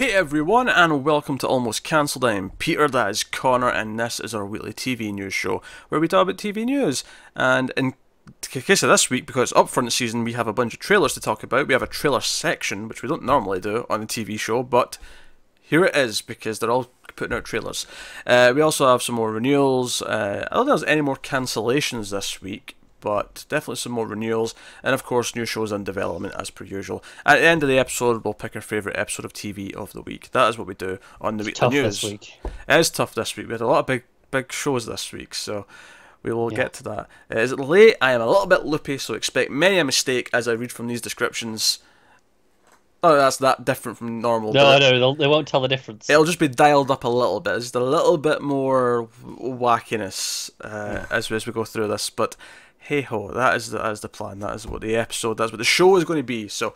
Hey everyone, and welcome to Almost Cancelled. I'm Peter, that is Connor, and this is our weekly TV news show where we talk about TV news. And in case of this week, because it's upfront season, we have a bunch of trailers to talk about. We have a trailer section, which we don't normally do on a TV show, but here it is because they're all putting out trailers. We also have some more renewals. I don't think there's any more cancellations this week, but definitely some more renewals, and of course new shows in development as per usual. At the end of the episode, we'll pick our favourite episode of TV of the week. That is what we do on the weekly news. This week. It is tough this week. We had a lot of big shows this week, so we will get to that. Is it late? I am a little bit loopy, so expect many a mistake as I read from these descriptions. Oh, that's that different from normal. No, they won't tell the difference. It'll just be dialed up a little bit. Just a little bit more wackiness as we go through this, but hey ho, that is the plan. That is what the episode, that's what the show is going to be. So,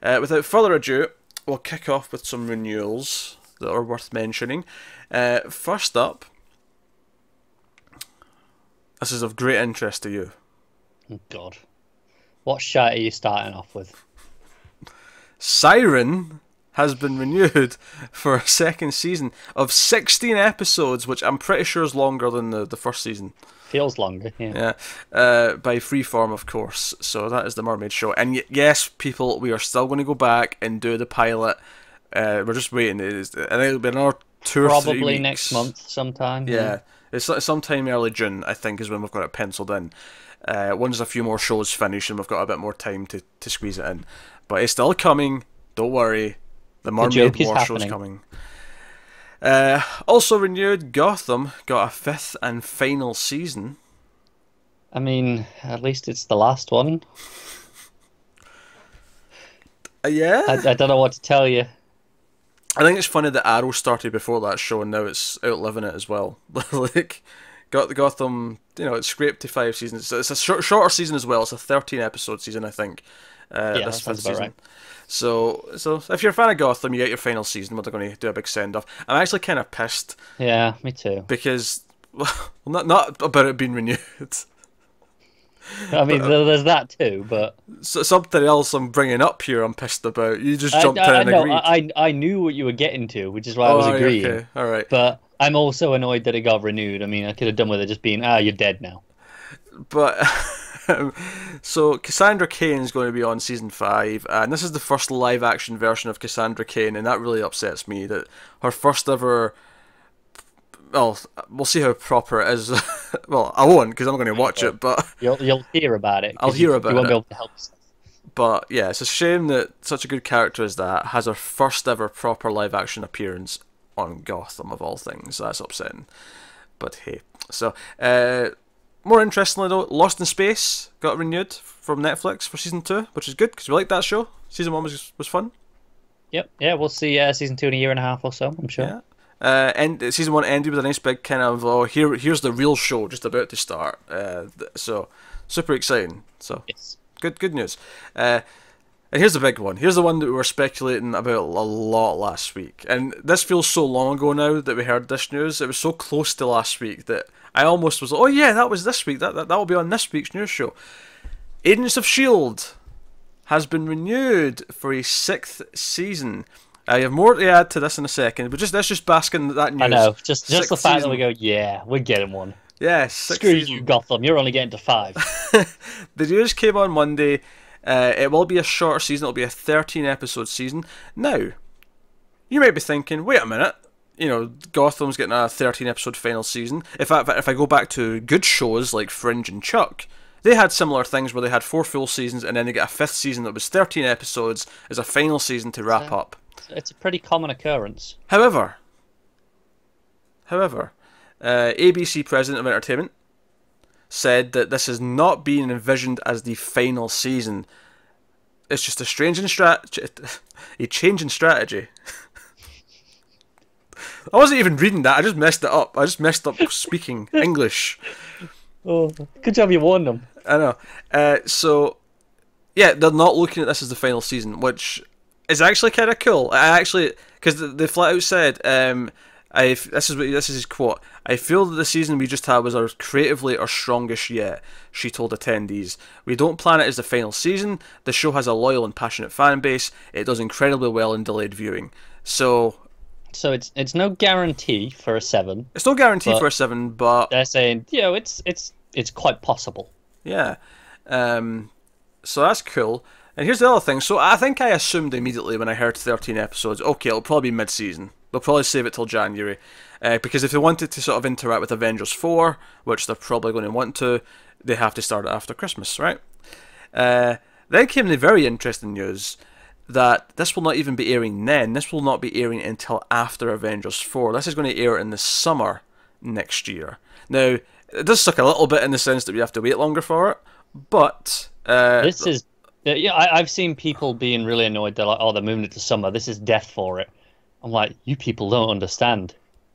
without further ado, we'll kick off with some renewals that are worth mentioning. First up, this is of great interest to you. Oh God, what shite are you starting off with? Siren has been renewed for a second season of 16 episodes, which I'm pretty sure is longer than the first season. Feels longer, yeah. By Freeform, of course. So that is the Mermaid Show. And yes, people, we are still going to go back and do the pilot. We're just waiting. I think it'll be another 2 or 3 weeks. Probably next month sometime. Yeah. It's sometime early June, I think, is when we've got it penciled in. Once a few more shows finish and we've got a bit more time to squeeze it in. But it's still coming. Don't worry. The Mermaid War show's coming. Also renewed, Gotham got a 5th and final season. I mean, at least it's the last one. Yeah? I don't know what to tell you. I think it's funny that Arrow started before that show and now it's outliving it as well. Like, Gotham, it scraped to 5 seasons. It's a shorter season as well. It's a 13 episode season, I think. This 5th season. Right. So if you're a fan of Gotham, you get your final season where they're going to do a big send-off. I'm actually kind of pissed. Yeah, me too. Because, well, not about it being renewed. I mean, there's that too, but... So something else I'm bringing up here I'm pissed about. You just jumped in and agreed. I knew what you were getting to, which is why I was agreeing. Okay, all right. But I'm also annoyed that it got renewed. I mean, I could have done with it just being, you're dead now. But... So Cassandra Cain's going to be on season 5, and this is the first live-action version of Cassandra Cain, and that really upsets me that her first ever. Well, we'll see how proper it is. Well, I won't because I'm going to watch it, but you'll hear about it. I'll hear about it. You won't be able to help yourself. But yeah, it's a shame that such a good character as that has her first ever proper live-action appearance on Gotham of all things. That's upsetting. But hey, so. More interestingly though, Lost in Space got renewed from Netflix for season 2, which is good because we liked that show. Season 1 was fun. Yep, yeah, we'll see season 2 in a year and a half or so, I'm sure. Yeah. And season 1 ended with a nice big kind of here's the real show just about to start. So super exciting. So yes. Good news. And here's the big one. Here's the one that we were speculating about a lot last week. And this feels so long ago now that we heard this news. It was so close to last week that I almost was like, oh yeah, that was this week. That will be on this week's news show. Agents of S.H.I.E.L.D. has been renewed for a 6th season. I have more to add to this in a second, but let's just bask in that news. I know, just the fact season. That we go, yeah, we're getting one. Yeah, screw you, Gotham. You're only getting to 5. The news came on Monday. It will be a shorter season. It'll be a 13-episode season. Now, you might be thinking, wait a minute. Gotham's getting a 13-episode final season. If I go back to good shows like Fringe and Chuck, they had similar things where they had 4 full seasons and then they get a 5th season that was 13 episodes as a final season to wrap up. It's a pretty common occurrence. However, ABC President of Entertainment said that this is not being envisioned as the final season. It's just a change in strategy. I wasn't even reading that. I just messed it up. I just messed up speaking English. Oh, good job you warned them. I know. So, yeah, they're not looking at this as the final season, which is actually kind of cool. Because they flat out said, this is his quote. I feel that the season we just had was creatively our strongest yet, she told attendees. We don't plan it as the final season. The show has a loyal and passionate fan base. It does incredibly well in delayed viewing. So it's no guarantee for a 7. it's no guarantee But for a 7, but they're saying, it's quite possible. yeah. So that's cool. And here's the other thing. So I think I assumed immediately when I heard 13 episodes, okay, it'll probably be mid-season. They'll probably save it till January. Because if they wanted to sort of interact with Avengers 4, which they're probably going to want to, they have to start it after Christmas, right? Then came the very interesting news that this will not even be airing then. This will not be airing until after Avengers 4. This is going to air in the summer next year. Now, it does suck a little bit in the sense that we have to wait longer for it, but... This is... Yeah, I've seen people being really annoyed. They're like, oh, they're moving it to summer. This is death for it. I'm like, you people don't understand,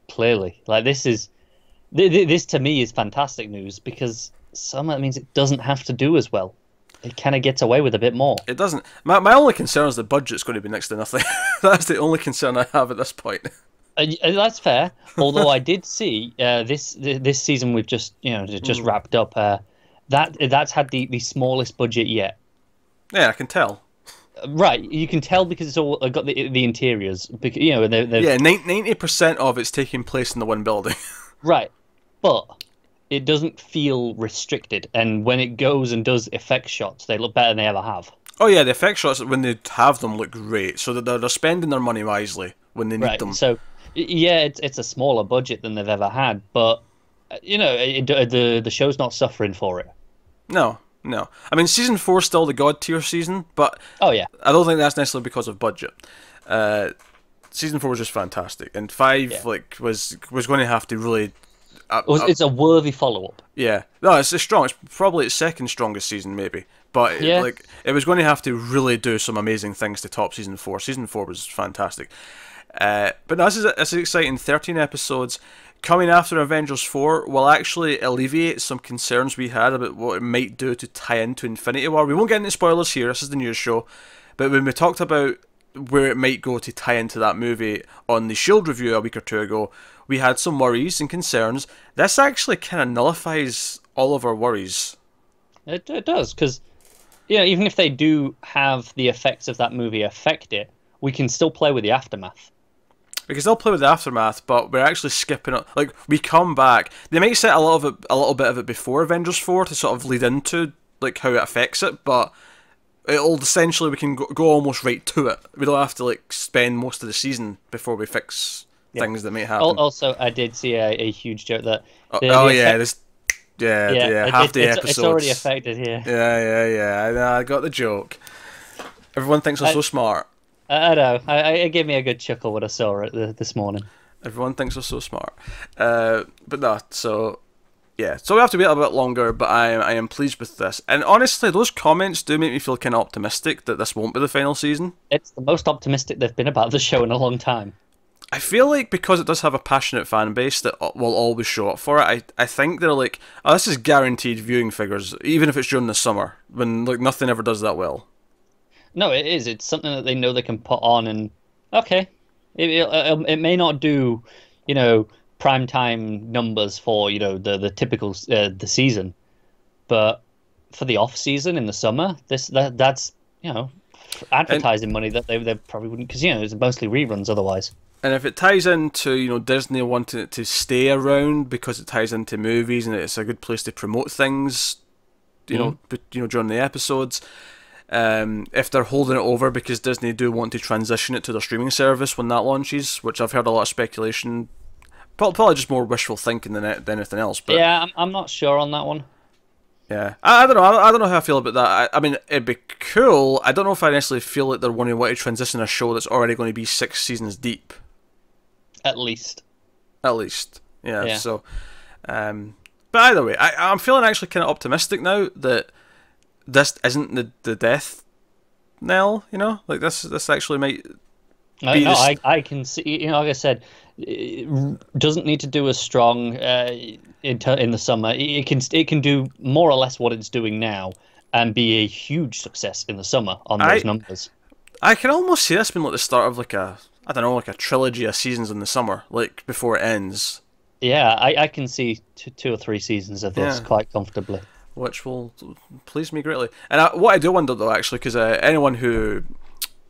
clearly. Like, this to me is fantastic news, because summer means it doesn't have to do as well. It kind of gets away with a bit more. It doesn't. My only concern is the budget's going to be next to nothing. That's the only concern I have at this point. That's fair. Although I did see this season we've just wrapped up. That's had the smallest budget yet. Yeah, I can tell. Right, you can tell because it's all got the interiors. Because, yeah, 90% of it's taking place in the one building. Right, but it doesn't feel restricted, and when it goes and does effect shots, they look better than they ever have. Oh yeah, the effect shots when they have them look great. So that they're spending their money wisely when they need them. So yeah, it's a smaller budget than they've ever had, but the show's not suffering for it. No. I mean, season 4 is still the god tier season, but oh yeah, I don't think that's necessarily because of budget. Season 4 was just fantastic, and 5 was going to have to really. It's a worthy follow up. Yeah, no, it's strong. It's probably its second strongest season, maybe. But yeah. It was going to have to really do some amazing things to top season 4. Season 4 was fantastic. But no, this is exciting. 13 episodes. Coming after Avengers 4 will actually alleviate some concerns we had about what it might do to tie into Infinity War. We won't get into spoilers here, this is the news show, but when we talked about where it might go to tie into that movie on the S.H.I.E.L.D. review a week or two ago, we had some worries and concerns. This actually kind of nullifies all of our worries. It does, because even if they do have the effects of that movie affect it, we can still play with the aftermath. We can still play with the aftermath, but we're actually skipping it. Like, we come back. They might set a little bit of it before Avengers 4 to sort of lead into like how it affects it, but it'll essentially we can go almost right to it. We don't have to like spend most of the season before we fix things that may happen. Also, I did see a huge joke that. Half the episodes. It's already affected here. Yeah. I got the joke. Everyone thinks we're so smart. I know. It gave me a good chuckle when I saw it this morning. Everyone thinks we're so smart. But no, so yeah. So we have to wait a bit longer, but I am pleased with this. And honestly, those comments do make me feel kind of optimistic that this won't be the final season. It's the most optimistic they've been about the show in a long time. I feel like because it does have a passionate fan base that will always show up for it, I think they're like, oh, this is guaranteed viewing figures, even if it's during the summer, when like nothing ever does that well. No, it is. It's something that they know they can put on, and okay, it may not do, primetime numbers for the typical the season, but for the off season in the summer, that's advertising money that they probably wouldn't, because it's mostly reruns otherwise. And if it ties into Disney wanting it to stay around because it ties into movies and it's a good place to promote things, during the episodes. If they're holding it over because Disney do want to transition it to their streaming service when that launches, which I've heard a lot of speculation, probably just more wishful thinking than anything else. But yeah, I'm not sure on that one. Yeah, I don't know. I don't know how I feel about that. I mean, it'd be cool. I don't know if I necessarily feel like they're wanting to transition a show that's already going to be 6 seasons deep. At least. Yeah. So, but either way, I'm feeling actually kind of optimistic now that this isn't the death knell, like this actually might be I can see, like I said, it doesn't need to do as strong in the summer. It can do more or less what it's doing now and be a huge success in the summer on those numbers. I can almost see this being like the start of like a trilogy of seasons in the summer, like before it ends. Yeah, I can see 2 or 3 seasons of this quite comfortably. Which will please me greatly. And what I do wonder, though, actually, because anyone who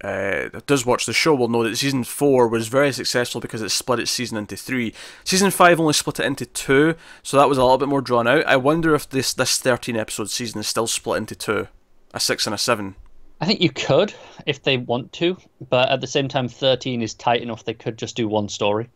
does watch the show will know that season 4 was very successful because it split its season into 3. Season 5 only split it into 2, so that was a little bit more drawn out. I wonder if this 13 episode season is still split into 2, a 6 and a 7. I think you could if they want to, but at the same time, 13 is tight enough they could just do one story.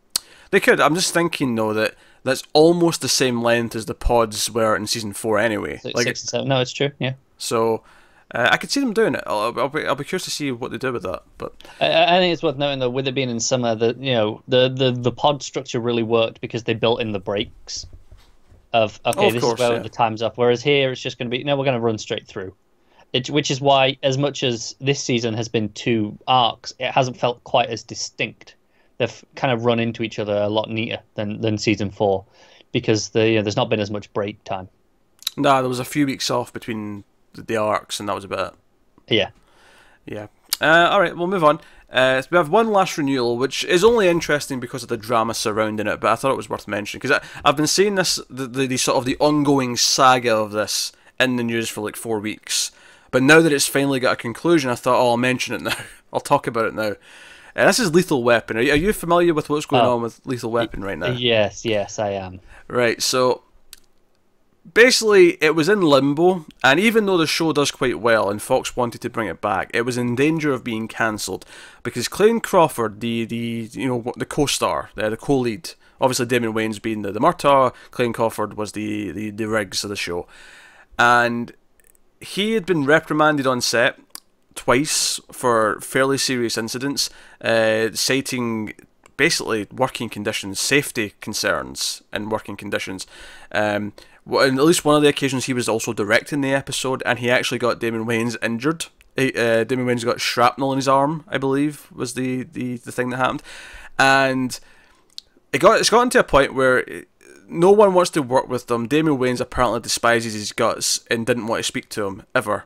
They could. I'm just thinking though that that's almost the same length as the pods were in season 4 anyway. So 6 and 7. No, it's true. Yeah. So I could see them doing it. I'll be curious to see what they do with that. But I think it's worth noting though, with it being in summer, that the pod structure really worked because they built in the breaks of this is where the time's up. Whereas here it's just going to be we're going to run straight through. Which is why, as much as this season has been 2 arcs, it hasn't felt quite as distinct. They've kind of run into each other a lot neater than season 4, because there's not been as much break time. Nah, there was a few weeks off between the arcs, and that was about it. Yeah. All right, we'll move on. So we have one last renewal, which is only interesting because of the drama surrounding it, but I thought it was worth mentioning because I've been seeing this the sort of the ongoing saga of this in the news for like 4 weeks. But now that it's finally got a conclusion, I thought, I'll mention it now. I'll talk about it now. This is Lethal Weapon. Are you familiar with what's going on with Lethal Weapon right now? Yes, I am. Right, so basically it was in limbo, and even though the show does quite well and Fox wanted to bring it back, it was in danger of being cancelled because Clayton Crawford, the co-star, the co-lead, obviously Damon Wayans being the Murtaugh, Clayton Crawford was the Riggs of the show, and he had been reprimanded on set twice for fairly serious incidents, citing basically working conditions, safety concerns in working conditions. On at least one of the occasions he was also directing the episode, and he actually got Damon Wayans injured. Damon Wayans got shrapnel in his arm, I believe, was the thing that happened. And it's gotten to a point where no one wants to work with them. Damon Wayans apparently despises his guts and didn't want to speak to him ever.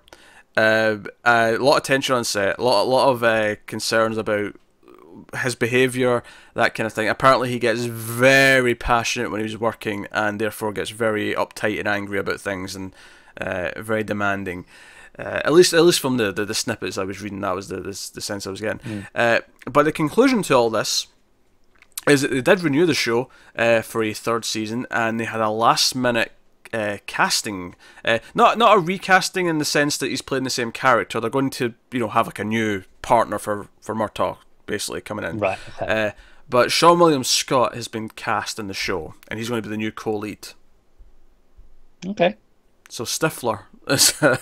A lot of tension on set, a lot of concerns about his behaviour, that kind of thing. Apparently he gets very passionate when he was working and therefore gets very uptight and angry about things and very demanding. At least from the snippets I was reading, that was the sense I was getting. But the conclusion to all this is that they did renew the show for a 3rd season, and they had a last minute casting, not a recasting in the sense that he's playing the same character. They're going to have like a new partner for Murtaugh basically coming in, right? Okay. But Sean William Scott has been cast in the show, and he's going to be the new co-lead. Okay. So Stifler is that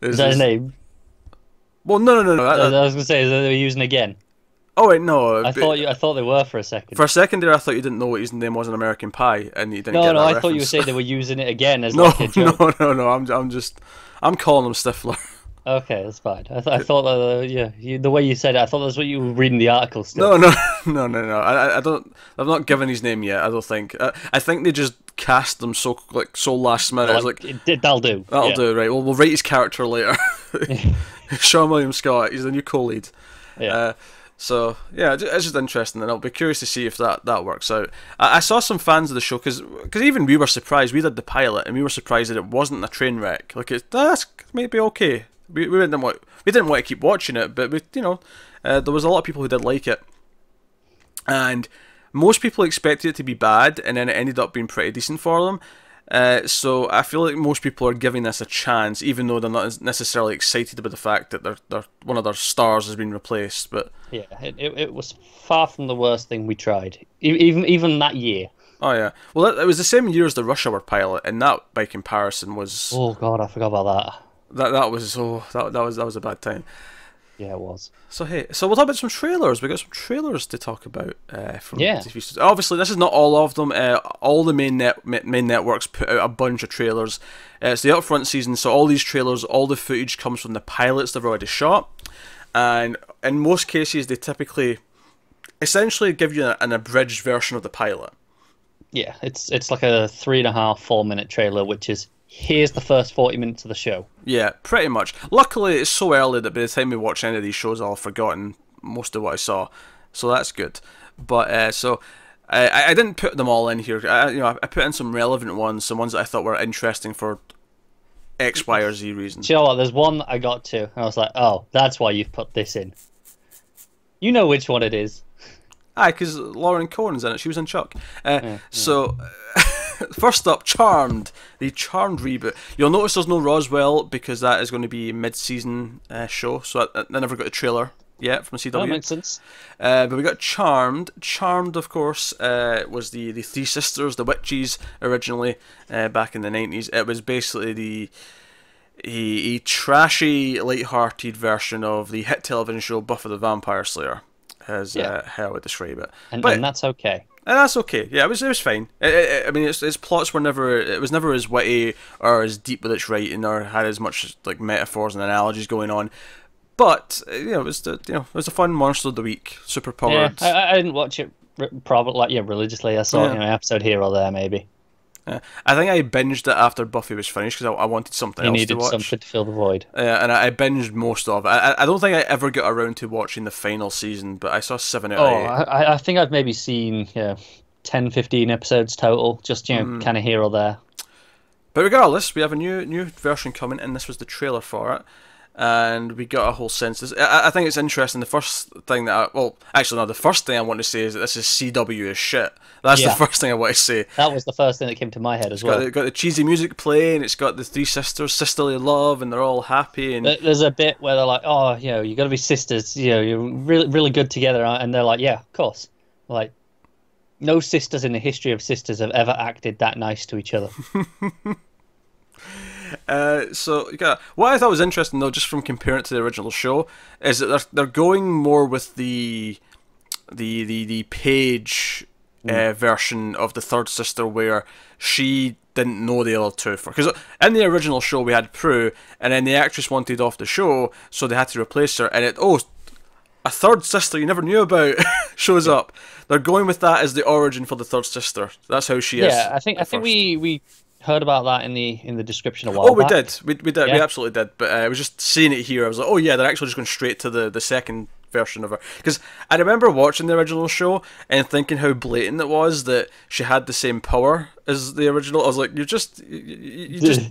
his name? Well, no. I was going to say, is that they're using again? Oh wait, no. I thought they were for a second. For a second there, I thought you didn't know what his name was in American Pie, and you didn't get that I reference. thought you were saying they were using it again as like a joke. No. I'm calling him Stifler. Okay, that's fine. I thought that the way you said it, I thought that's what you were reading the article still. No. I don't. I've not given his name yet. I don't think. I think they just cast them so last minute. That'll do. That'll do. Right. Well, we'll write his character later. Sean William Scott. He's the new co-lead. Yeah. So yeah, it's just interesting, and I'll be curious to see if that works out. I saw some fans of the show because even we were surprised. We did the pilot, and we were surprised that it wasn't a train wreck. Like that's maybe okay. We didn't want to keep watching it, but there was a lot of people who did like it, and most people expected it to be bad, and then it ended up being pretty decent for them. So I feel like most people are giving this a chance, even though they're not necessarily excited about the fact that they're one of their stars has been replaced. But yeah, it was far from the worst thing we tried, even that year. Oh yeah, well it was the same year as the Rush Hour pilot, and that by comparison was. Oh god, I forgot about that. That was a bad time. Yeah, it was. So we'll talk about some trailers. We got some trailers to talk about from TV studios. Obviously, this is not all of them. All the main networks put out a bunch of trailers. It's the upfront season, so all these trailers, all the footage comes from the pilots they've already shot, and in most cases, they typically, essentially, give you an abridged version of the pilot. Yeah, it's like a 3.5-4 minute trailer, which is. Here's the first 40 minutes of the show. Yeah, pretty much. Luckily, it's so early that by the time we watch any of these shows, I'll have forgotten most of what I saw. So that's good. But I didn't put them all in here. I put in some relevant ones, some ones that I thought were interesting for X, Y, or Z reasons. Do you know what? There's one that I got to, and I was like, oh, that's why you've put this in. You know which one it is. Aye, because Lauren Cohen's in it. She was in Chuck. Yeah. So, first up, Charmed. The Charmed reboot. You'll notice there's no Roswell because that is going to be a mid-season show. So I never got a trailer yet from CW. That makes sense. But we got Charmed. Charmed, of course, was the three sisters, the witches, originally back in the 90s. It was basically a trashy, light-hearted version of the hit television show Buffy the Vampire Slayer, as how I would describe it. And that's okay. And that's okay. Yeah, it was fine. I mean, its plots were never. It was never as witty or as deep with its writing or had as much like metaphors and analogies going on. But it was it was a fun monster of the week, super powered. Yeah, I didn't watch it probably religiously. I saw an episode here or there maybe. I think I binged it after Buffy was finished because I wanted something else to watch. You needed something to fill the void. And I binged most of it. I don't think I ever got around to watching the final season, but I saw 7 out of 8. I think I've maybe seen 10, 15 episodes total, just kind of here or there. But regardless, we have a new version coming, and this was the trailer for it. And we got a whole sense. I think it's interesting. The first thing the first thing I want to say is that this is CW as shit. That's the first thing I want to say. That was the first thing that came to my head as well. It's got the cheesy music playing. It's got the three sisters, sisterly love, and they're all happy. And there's a bit where they're like, "Oh, you got to be sisters. You're really, really good together." And they're like, "Yeah, of course." Like, no sisters in the history of sisters have ever acted that nice to each other. What I thought was interesting though, just from comparing it to the original show, is that they're going more with the Paige version of the third sister, where she didn't know the other two because in the original show we had Prue, and then the actress wanted off the show, so they had to replace her, and a third sister you never knew about shows up. They're going with that as the origin for the third sister. That's how she is. Yeah, I think we heard about that in the description a while back. We did. We did. Yeah. We absolutely did. But I was just seeing it here. I was like, oh yeah, they're actually just going straight to the second version of her. Because I remember watching the original show and thinking how blatant it was that she had the same power as the original. I was like, you just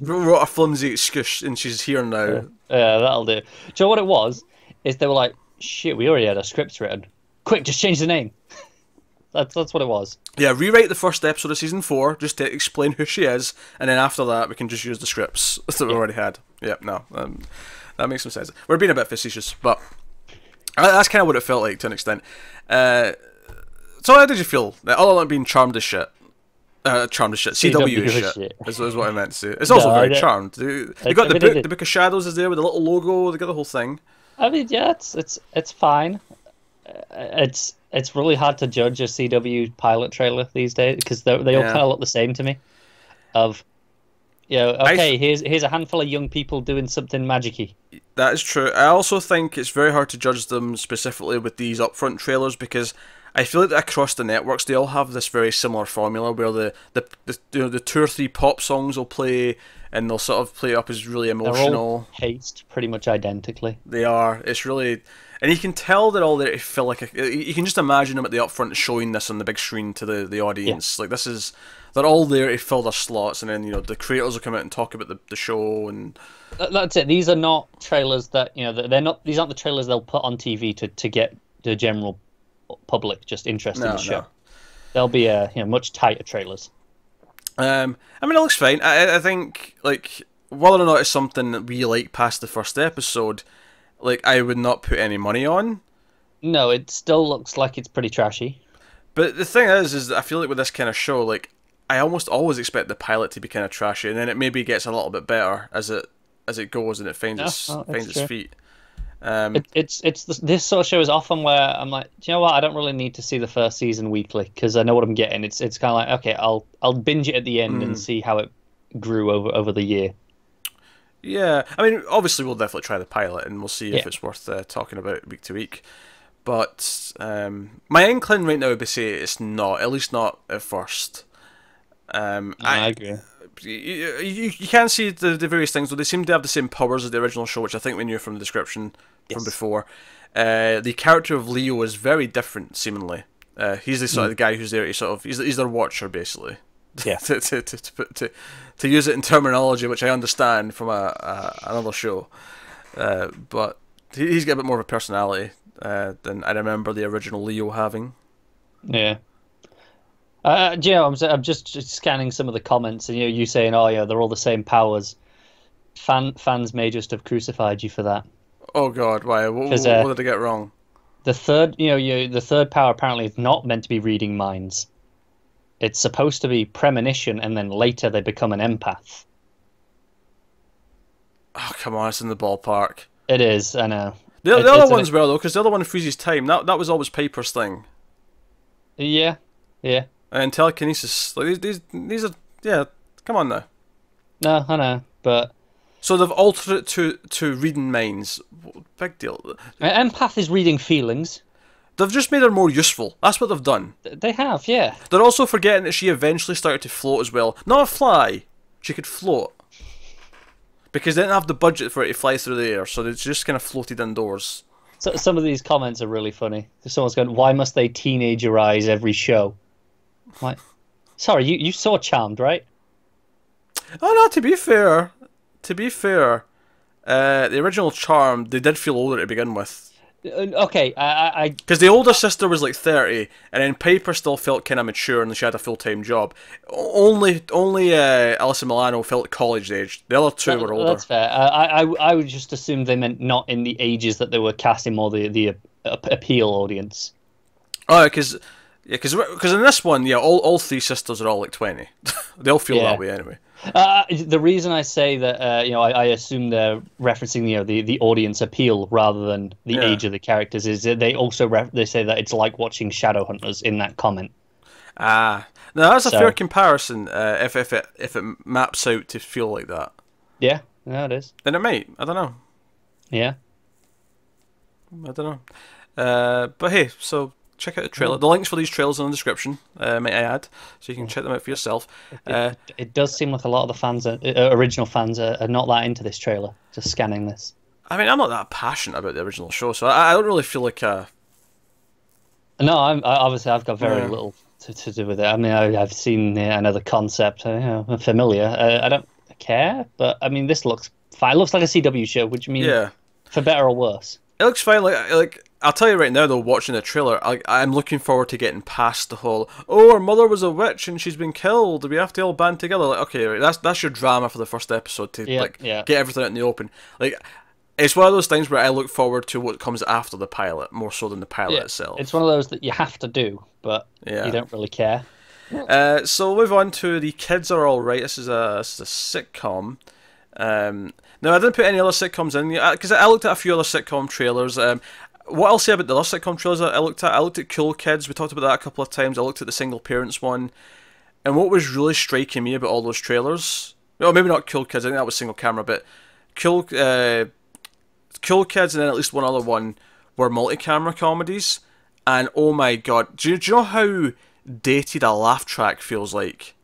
wrote a flimsy excuse and she's here now. Yeah, that'll do. Do you know what it was? Is they were like, shit, we already had a script written. Quick, just change the name. That's what it was. Yeah, rewrite the first episode of season 4 just to explain who she is, and then after that we can just use the scripts that we already had. That makes some sense. We're being a bit facetious, but that's kind of what it felt like to an extent. So how did you feel? Other than being charmed as shit. Charmed as shit. CW as shit. Is what I meant to say. It's also very charmed. You got the Book of Shadows is there with the little logo. They got the whole thing. I mean, yeah, it's fine. It's really hard to judge a CW pilot trailer these days because they all kind of look the same to me. Here's a handful of young people doing something magic-y. That is true. I also think it's very hard to judge them specifically with these upfront trailers because I feel like across the networks they all have this very similar formula where the 2 or 3 pop songs will play and they'll sort of play up as really emotional. They're all paced pretty much identically. They are. It's really. And you can tell they're all there to feel like you can just imagine them at the upfront showing this on the big screen to the audience. Yeah. Like they're all there to fill their slots, and then the creators will come out and talk about the show, and that's it. These are not trailers that they're not. These aren't the trailers they'll put on TV to get the general public just interested in the show. No. They'll be much tighter trailers. I mean, it looks fine. I think like whether or not it's something that we like past the first episode. Like, I would not put any money on. No, it still looks like it's pretty trashy. But the thing is that I feel like with this kind of show, like, I almost always expect the pilot to be kind of trashy, and then it maybe gets a little bit better as it goes and it finds its feet. This sort of show is often where I'm like, do you know what? I don't really need to see the first season weekly because I know what I'm getting. It's kind of like, okay, I'll binge it at the end and see how it grew over the year. Yeah, I mean, obviously we'll definitely try the pilot and we'll see if it's worth talking about week to week. But my inkling right now would be say it's not, at least not at first. I agree. You can see the various things, though they seem to have the same powers as the original show, which I think we knew from the description from before. The character of Leo is very different, seemingly. He's the sort of the guy who's there to sort of he's their watcher, basically. Yeah. to use it in terminology which I understand from another show, but he's got a bit more of a personality. than I remember the original Leo having. Yeah. I'm just scanning some of the comments, and you saying, "Oh yeah, they're all the same powers." Fans may just have crucified you for that. Oh God, why? What did I get wrong? The third, the third power apparently is not meant to be reading minds. It's supposed to be premonition, and then later they become an empath. Oh come on, it's in the ballpark. It is, I know. The other ones were though, because the other one freezes time. That was always Piper's thing. Yeah, yeah. And telekinesis, like these are, yeah. Come on now. No, I know, but so they've altered it to reading minds. Big deal. Empath is reading feelings. They've just made her more useful. That's what they've done. They have, yeah. They're also forgetting that she eventually started to float as well. Not fly. She could float. Because they didn't have the budget for it to fly through the air, so they just kind of floated indoors. So some of these comments are really funny. Someone's going, "Why must they teenagerize every show?" Like, sorry, you saw Charmed, right? Oh no, to be fair, the original Charmed, they did feel older to begin with. Okay, because the older sister was like 30, and then Piper still felt kind of mature and she had a full-time job. Only Alyssa Milano felt college age. The other two were older. That's fair. I would just assume they meant not in the ages that they were casting, more the appeal audience. Oh, because in this one, yeah, all three sisters are all like 20. They all feel that way anyway. The reason I say that, I assume they're referencing, the audience appeal rather than the age of the characters, is that they also they say that it's like watching Shadowhunters in that comment. Now that's a fair comparison. If it maps out to feel like that. Yeah, it is. Then it might. I don't know. Yeah. I don't know. But hey, so check out the trailer. The links for these trailers are in the description, might I add, so you can check them out for yourself. It does seem like a lot of the fans, original fans, are not that into this trailer. Just scanning this. I mean, I'm not that passionate about the original show, so I don't really feel like No, obviously I've got very little to do with it. I mean, I've seen another concept, I'm familiar. I don't care, but I mean, this looks fine. It looks like a CW show, which means for better or worse. It looks fine. Like I'll tell you right now, though, watching the trailer, I'm looking forward to getting past the whole, "Oh, our mother was a witch and she's been killed. We have to all band together." Like, okay, right, that's your drama for the first episode to get everything out in the open. Like, it's one of those things where I look forward to what comes after the pilot more so than the pilot itself. It's one of those that you have to do, but you don't really care. So we'll move on to The Kids Are Alright. This is a sitcom. Now, I didn't put any other sitcoms in because I looked at a few other sitcom trailers. What I'll say about the other sitcom trailers I looked at Cool Kids. We talked about that a couple of times. I looked at the Single Parents one. And what was really striking me about all those trailers... Well, maybe not Cool Kids. I think that was single camera. But Cool Kids and then at least one other one were multi-camera comedies. And oh my god. Do you know how dated a laugh track feels like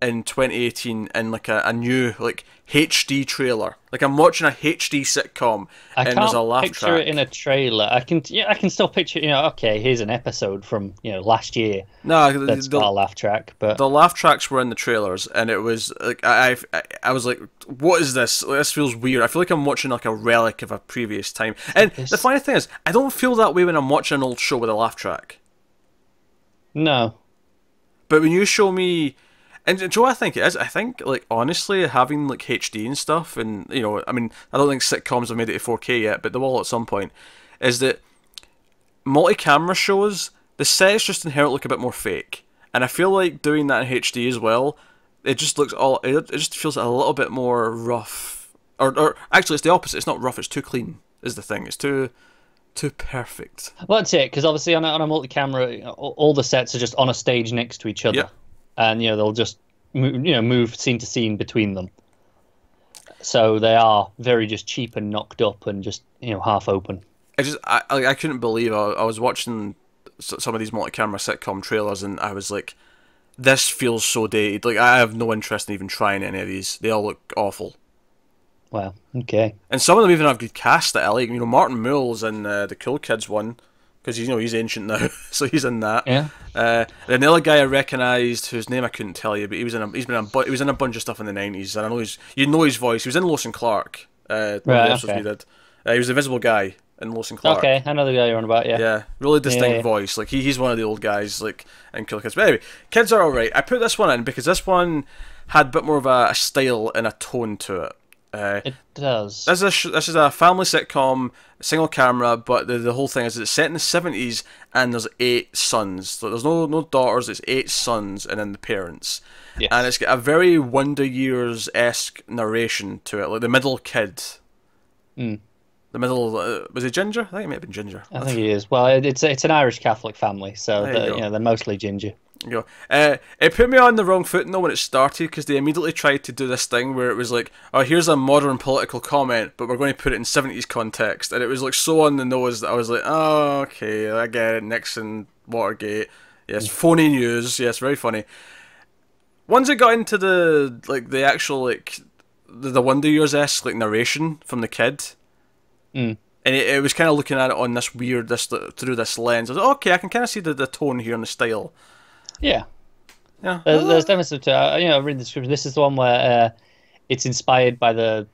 in 2018 in like a new like HD trailer? Like I'm watching a HD sitcom and there's a laugh track. I can't picture it in a trailer. I can still picture, okay, here's an episode from last year. No, that's got a laugh track, but the laugh tracks were in the trailers, and it was like I was like, what is this? This feels weird. I feel like I'm watching like a relic of a previous time. And the funny thing is, I don't feel that way when I'm watching an old show with a laugh track. No. But when you show me, and do you know what I think it is? I think, like, honestly, having like HD and stuff, and I mean, I don't think sitcoms have made it to 4K yet, but they will at some point. Is that multi-camera shows? The sets just inherently look a bit more fake, and I feel like doing that in HD as well, it just looks it just feels a little bit more rough. Or actually, it's the opposite. It's not rough. It's too clean. Is the thing? It's too perfect. Well, that's it. Because obviously, on a multi-camera, all the sets are just on a stage next to each other. Yeah. And they'll just move scene to scene between them. So they are very just cheap and knocked up and just half open. I couldn't believe I was watching some of these multi-camera sitcom trailers and I was like, this feels so dated. Like I have no interest in even trying any of these. They all look awful. Wow. Okay. And some of them even have good cast that I like. Martin Mull's in the Cool Kids one. Because he's ancient now, so he's in that. Yeah. Then the other guy I recognised, whose name I couldn't tell you, but he was in a bunch of stuff in the 90s, and I know his voice. He was in Lois and Clark. Right. Okay. We did. He was the Invisible Guy in Lois and Clark. Okay, I know the guy you're on about. Yeah. Yeah, really distinct Yeah. voice. Like he's one of the old guys, like in Killer Kids. But anyway, kids are alright. I put this one in because this one had a bit more of a style and a tone to it. It does. This is a family sitcom, single camera, but the whole thing is it's set in the 70s and there's 8 sons. So there's no daughters, it's 8 sons and then the parents. Yes. And it's got a very Wonder Years-esque narration to it, like the middle kid. Mm. The middle, was it Ginger? I think it might have been Ginger. I think he is. Well, it's an Irish Catholic family, so There you go. they're mostly ginger. You know, it put me on the wrong foot though when it started because they immediately tried to do this thing where it was like, oh, here's a modern political comment, but we're going to put it in 70s context, and it was like so on the nose that I was like, oh, okay, I get it. Nixon, Watergate, yes, phony news, yes, very funny. Once it got into the actual like the Wonder Years-esque like narration from the kid, and it was kind of looking at it on this through this lens. I was like, okay, I can kind of see the tone here and the style. Yeah. Yeah. There's definitely I read the description. This is the one where it's inspired by the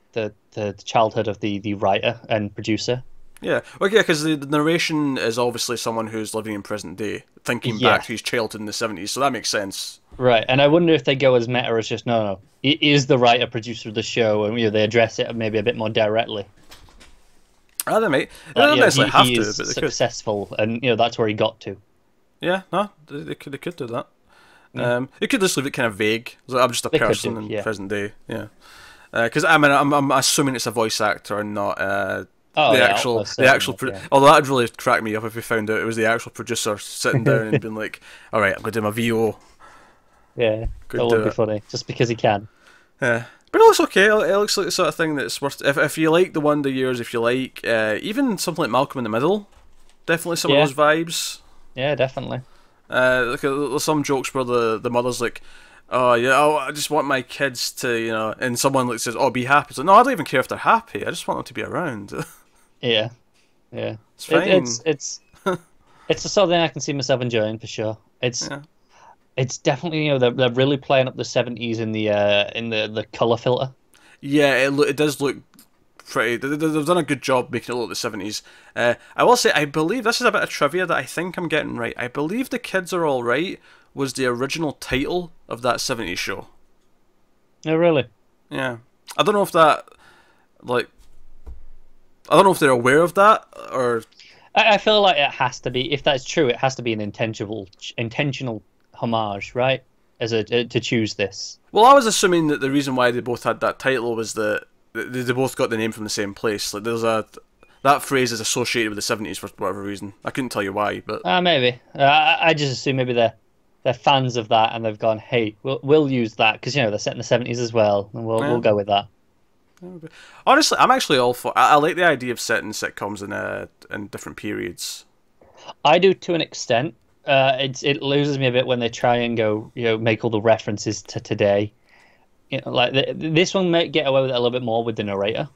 childhood of the writer and producer. Yeah, okay, because the narration is obviously someone who's living in present day, thinking back to his childhood in the 70s, so that makes sense. Right, and I wonder if they go as meta as just, no, it is the writer, producer of the show, and they address it maybe a bit more directly. Ah, they might. They Like, don't necessarily have he to, is but they successful, and that's where he got to. Yeah, no, they could do that. They could just leave it kind of vague. Like, I'm just a They could person do, in yeah. present day, yeah. Because I'm assuming it's a voice actor and not the actual. Although that'd really crack me up if we found out it was the actual producer sitting down and being like, "All right, I'm gonna do my VO." Yeah, that would be funny, just because he can. Yeah, but it looks okay. It looks like the sort of thing that's worth. If you like the Wonder Years, if you like even something like Malcolm in the Middle, definitely some of those vibes. Yeah, definitely. Look, there's some jokes where the mother's like, "Oh yeah, I just want my kids to, and someone like says, "Oh, be happy." It's like, no, I don't even care if they're happy. I just want them to be around. Yeah. It's fine. It's the sort of thing I can see myself enjoying for sure. It's definitely they're really playing up the 70s in the color filter. Yeah, it does look pretty. They've done a good job making it look like the 70s. I will say, I believe this is a bit of trivia that I think I'm getting right. I believe The Kids Are All Right was the original title of that 70s show. Oh, really? Yeah, I don't know if that I don't know if they're aware of that or. I feel like it has to be. If that's true, it has to be an intentional homage, right? To choose this. Well, I was assuming that the reason why they both had that title was that they both got the name from the same place. Like that phrase is associated with the 70s for whatever reason. I couldn't tell you why, but maybe. I just assume maybe they're fans of that and they've gone, hey, we'll use that because they're set in the 70s as well, and we'll go with that. Honestly, I'm actually all for. I like the idea of setting sitcoms in different periods. I do to an extent. It loses me a bit when they try and go, make all the references to today. Like this one might get away with it a little bit more with the narrator.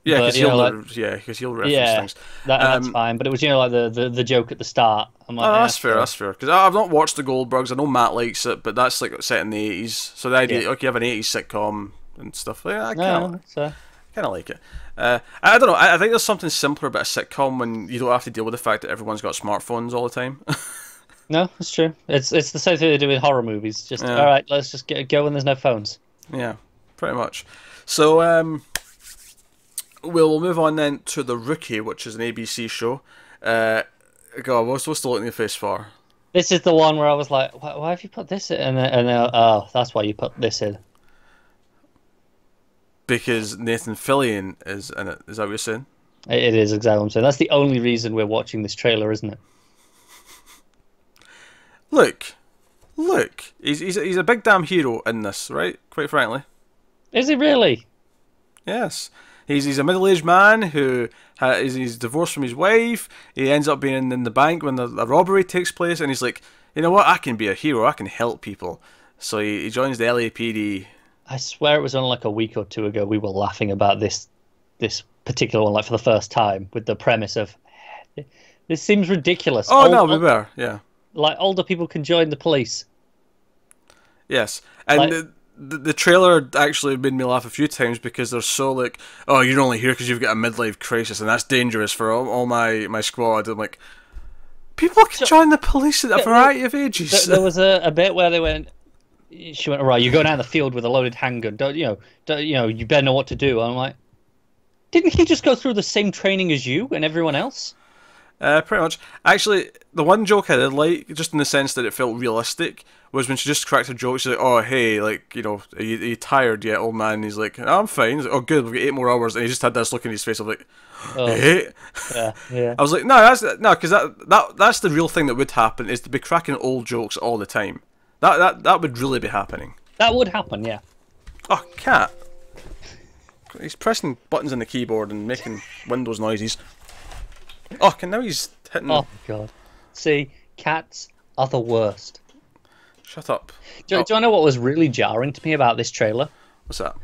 Yeah, because he'll reference things. That's fine. But it was like the joke at the start. I'm like, that's fair. That's fair. Because I've not watched the Goldbergs. I know Matt likes it, but that's like set in the 80s. So the idea, you have an 80s sitcom and stuff. Yeah, I kind of like it. I don't know. I think there's something simpler about a sitcom when you don't have to deal with the fact that everyone's got smartphones all the time. No, it's true. It's the same thing they do with horror movies. Just all right, let's just go when there's no phones. Yeah, pretty much. So we'll move on then to The Rookie, which is an ABC show. God, what's the look in your face for? This is the one where I was like, why have you put this in? And then, oh, that's why you put this in. Because Nathan Fillion is in it. Is that what you're saying? It is exactly what I'm saying. That's the only reason we're watching this trailer, isn't it? Look. He's a big damn hero in this, right? Quite frankly. Is he really? Yes. He's a middle-aged man who he's divorced from his wife. He ends up being in the bank when the robbery takes place, and he's like, you know what? I can be a hero. I can help people. So he joins the LAPD. I swear it was only like a week or two ago we were laughing about this particular one, like for the first time, with the premise of this seems ridiculous. Oh no, we were, yeah. Like older people can join the police. Yes, and the trailer actually made me laugh a few times because they're so like, oh, you're only here because you've got a midlife crisis and that's dangerous for all my squad. I'm like, people can join the police at a variety of ages. There was a bit where they went. She went, all right, you're going out in the field with a loaded handgun. You better know what to do. I'm like, didn't he just go through the same training as you and everyone else? Pretty much. Actually, the one joke I did like, just in the sense that it felt realistic, was when she just cracked a joke. She's like, "Oh, hey, like, are you tired yet, old man?" And he's like, "Oh, I'm fine." He's like, "Oh, good, we've got 8 more hours." And he just had this look in his face of like, "Hey." Yeah. I was like, because that's the real thing that would happen, is to be cracking old jokes all the time. That would really be happening. That would happen, yeah. Oh, cat. He's pressing buttons on the keyboard and making Windows noises. Oh, now he's hitting... Oh, God. See, cats are the worst. Shut up. Do you know what was really jarring to me about this trailer? What's that?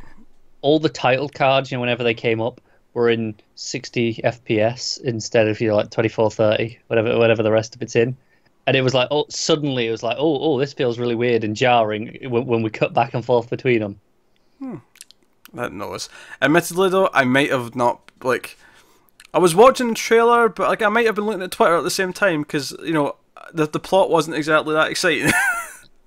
All the title cards, whenever they came up, were in 60 FPS instead of, like, 2430, whatever the rest of it's in. And it was like, suddenly it was like, this feels really weird and jarring when we cut back and forth between them. I didn't notice. Admittedly, though, I might have not, like... I was watching the trailer, but like I might have been looking at Twitter at the same time, because, the plot wasn't exactly that exciting.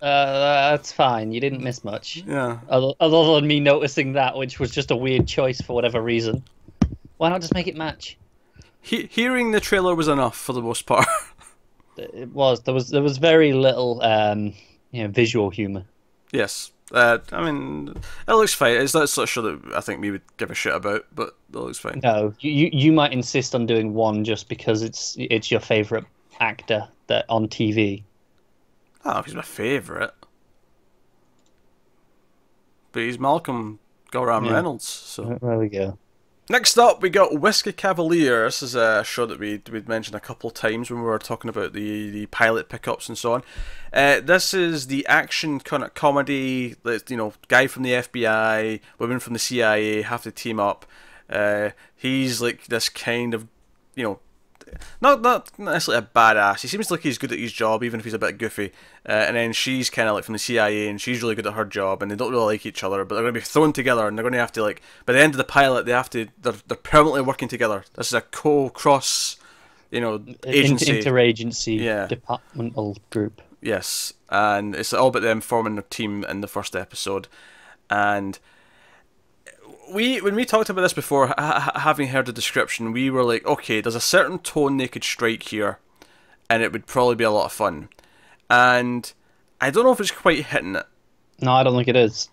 That's fine. You didn't miss much. Yeah. Other than me noticing that, which was just a weird choice for whatever reason. Why not just make it match? Hearing the trailer was enough for the most part. It was. There was very little, visual humor. Yes. I mean, it looks fine. It's that sort of show that I think we would give a shit about, but it looks fine. No, you might insist on doing one just because it's your favourite actor that on TV. Oh, he's my favourite. But he's Malcolm Reynolds. So there we go. Next up, we got Whiskey Cavalier. This is a show that we'd mentioned a couple of times when we were talking about the pilot pickups and so on. This is the action kind of comedy. Guy from the FBI, women from the CIA have to team up. He's like this kind of, not necessarily a badass. He seems like he's good at his job, even if he's a bit goofy. And then she's kind of like from the CIA, and she's really good at her job, and they don't really like each other. But they're going to be thrown together, and they're going to have to, like, by the end of the pilot, they're permanently working together. This is a cross, agency, interagency, departmental group. Yes, and it's all about them forming a team in the first episode, and. When we talked about this before, having heard the description, we were like, okay, there's a certain tone they could strike here, and it would probably be a lot of fun. And I don't know if it's quite hitting it. No, I don't think it is.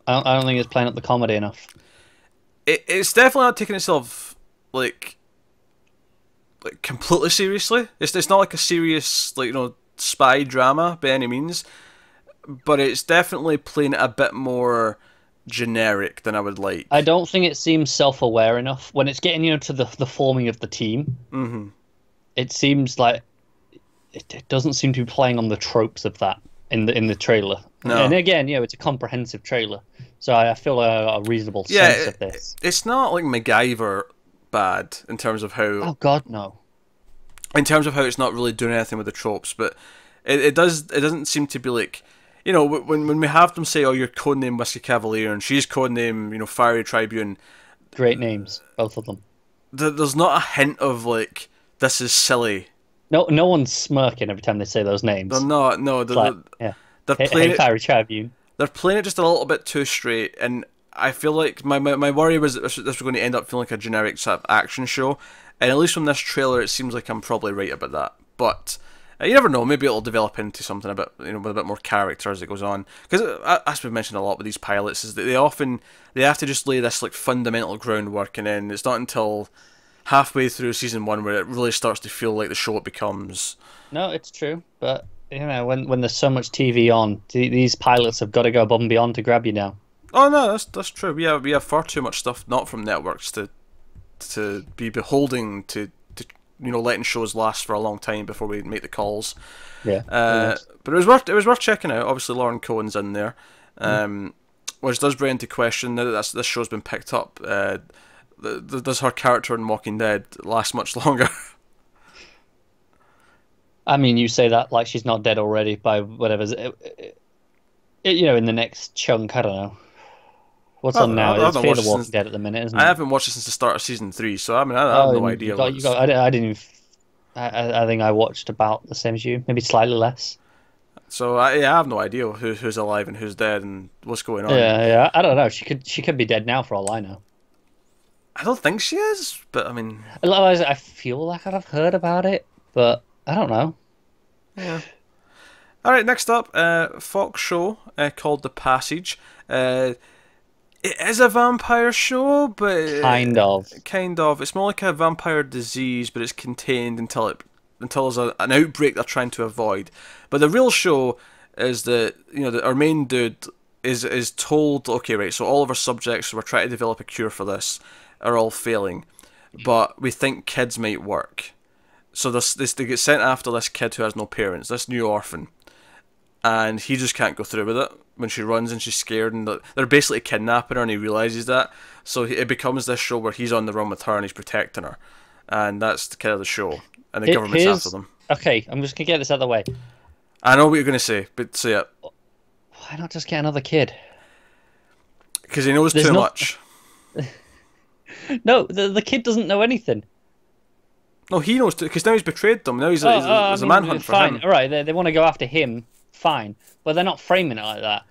I don't think it's playing up the comedy enough. It's definitely not taking itself like completely seriously. It's not like a serious spy drama by any means, but it's definitely playing it a bit more generic than I would like. I don't think it seems self-aware enough when it's getting to the forming of the team. Mm-hmm. It seems like it doesn't seem to be playing on the tropes of that in the trailer. No. And again, it's a comprehensive trailer, so I feel a reasonable sense of this. It's not like MacGyver bad in terms of how. Oh God, no. In terms of how it's not really doing anything with the tropes, but it doesn't seem to be like. When we have them say, "Oh, you're codename Whiskey Cavalier," and she's codename, Fiery Tribune. Great names, both of them. There's not a hint of like this is silly. No one's smirking every time they say those names. They're not. No, they're playing it. Fiery Tribune. They're playing it just a little bit too straight, and I feel like my worry was that this was going to end up feeling like a generic sort of action show. And at least from this trailer, it seems like I'm probably right about that. But. You never know. Maybe it'll develop into something a bit, with a bit more character as it goes on. Because as we've mentioned a lot with these pilots, is that they have to just lay this like fundamental groundwork, and then it's not until halfway through season 1 where it really starts to feel like the show it becomes. No, it's true, but when there's so much TV on, these pilots have got to go above and beyond to grab you now. Oh no, that's true. We have far too much stuff not from networks to be beholding to. Letting shows last for a long time before we make the calls. Yeah. But it was worth checking out. Obviously, Lauren Cohen's in there, which does bring into question now that this show's been picked up. Does her character in Walking Dead last much longer? I mean, you say that like she's not dead already by whatever. in the next chunk. I don't know. What's on now? It's Fear the Walking Dead at the minute, isn't it? I haven't watched it since the start of season 3, so I mean, I have no idea. I didn't even. I think I watched about the same as you, maybe slightly less. So I have no idea who's alive and who's dead and what's going on. Yeah. I don't know. She could be dead now for all I know. I don't think she is, but I mean, otherwise I feel like I'd have heard about it, but I don't know. Yeah. All right. Next up, Fox show called The Passage. It is a vampire show, but kind of. It's more like a vampire disease, but it's contained until there's an outbreak they're trying to avoid. But the real show is that our main dude is told, okay, right, so all of our subjects who are trying to develop a cure for this are all failing, but we think kids might work. So they get sent after this kid who has no parents, this new orphan, and he just can't go through with it when she runs and she's scared, and they're basically kidnapping her, and he realizes that. So it becomes this show where he's on the run with her and he's protecting her, and that's kind of the show. And the government's after them. Okay, I'm just gonna get this out of the way. I know what you're gonna say, but say it. Why not just get another kid? Because he knows too much. No, the kid doesn't know anything. No, he knows too, because now he's betrayed them. Now there's a manhunt for him. All right, they want to go after him. Fine, but they're not framing it like that.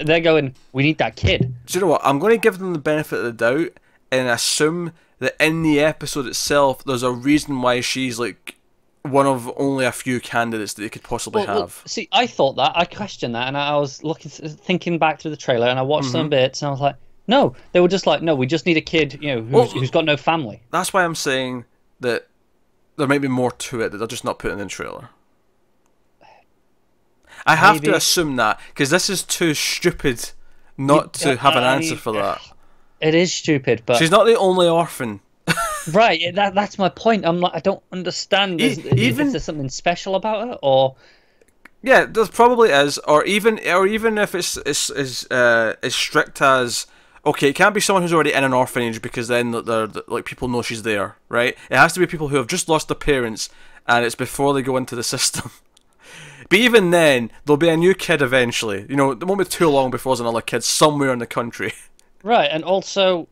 They're going, we need that kid. Do you know what? I'm going to give them the benefit of the doubt and assume that in the episode itself, there's a reason why she's like one of only a few candidates that they could possibly have. See, I thought that. I questioned that, and I was thinking back through the trailer, and I watched some bits, and I was like, no. They were just like, no, we just need a kid, who's got no family. That's why I'm saying that there might be more to it that they're just not putting in the trailer. I have to assume that, because this is too stupid not to have an answer for that. It is stupid, but she's not the only orphan. Right, that's my point. I'm like, I don't understand. Is there something special about it, or? Yeah, there probably is, or even if it's as strict as, okay, it can't be someone who's already in an orphanage, because then they're like people know she's there, right? It has to be people who have just lost their parents, and it's before they go into the system. But even then, there'll be a new kid eventually. It won't be too long before there's another kid somewhere in the country. Right, and also,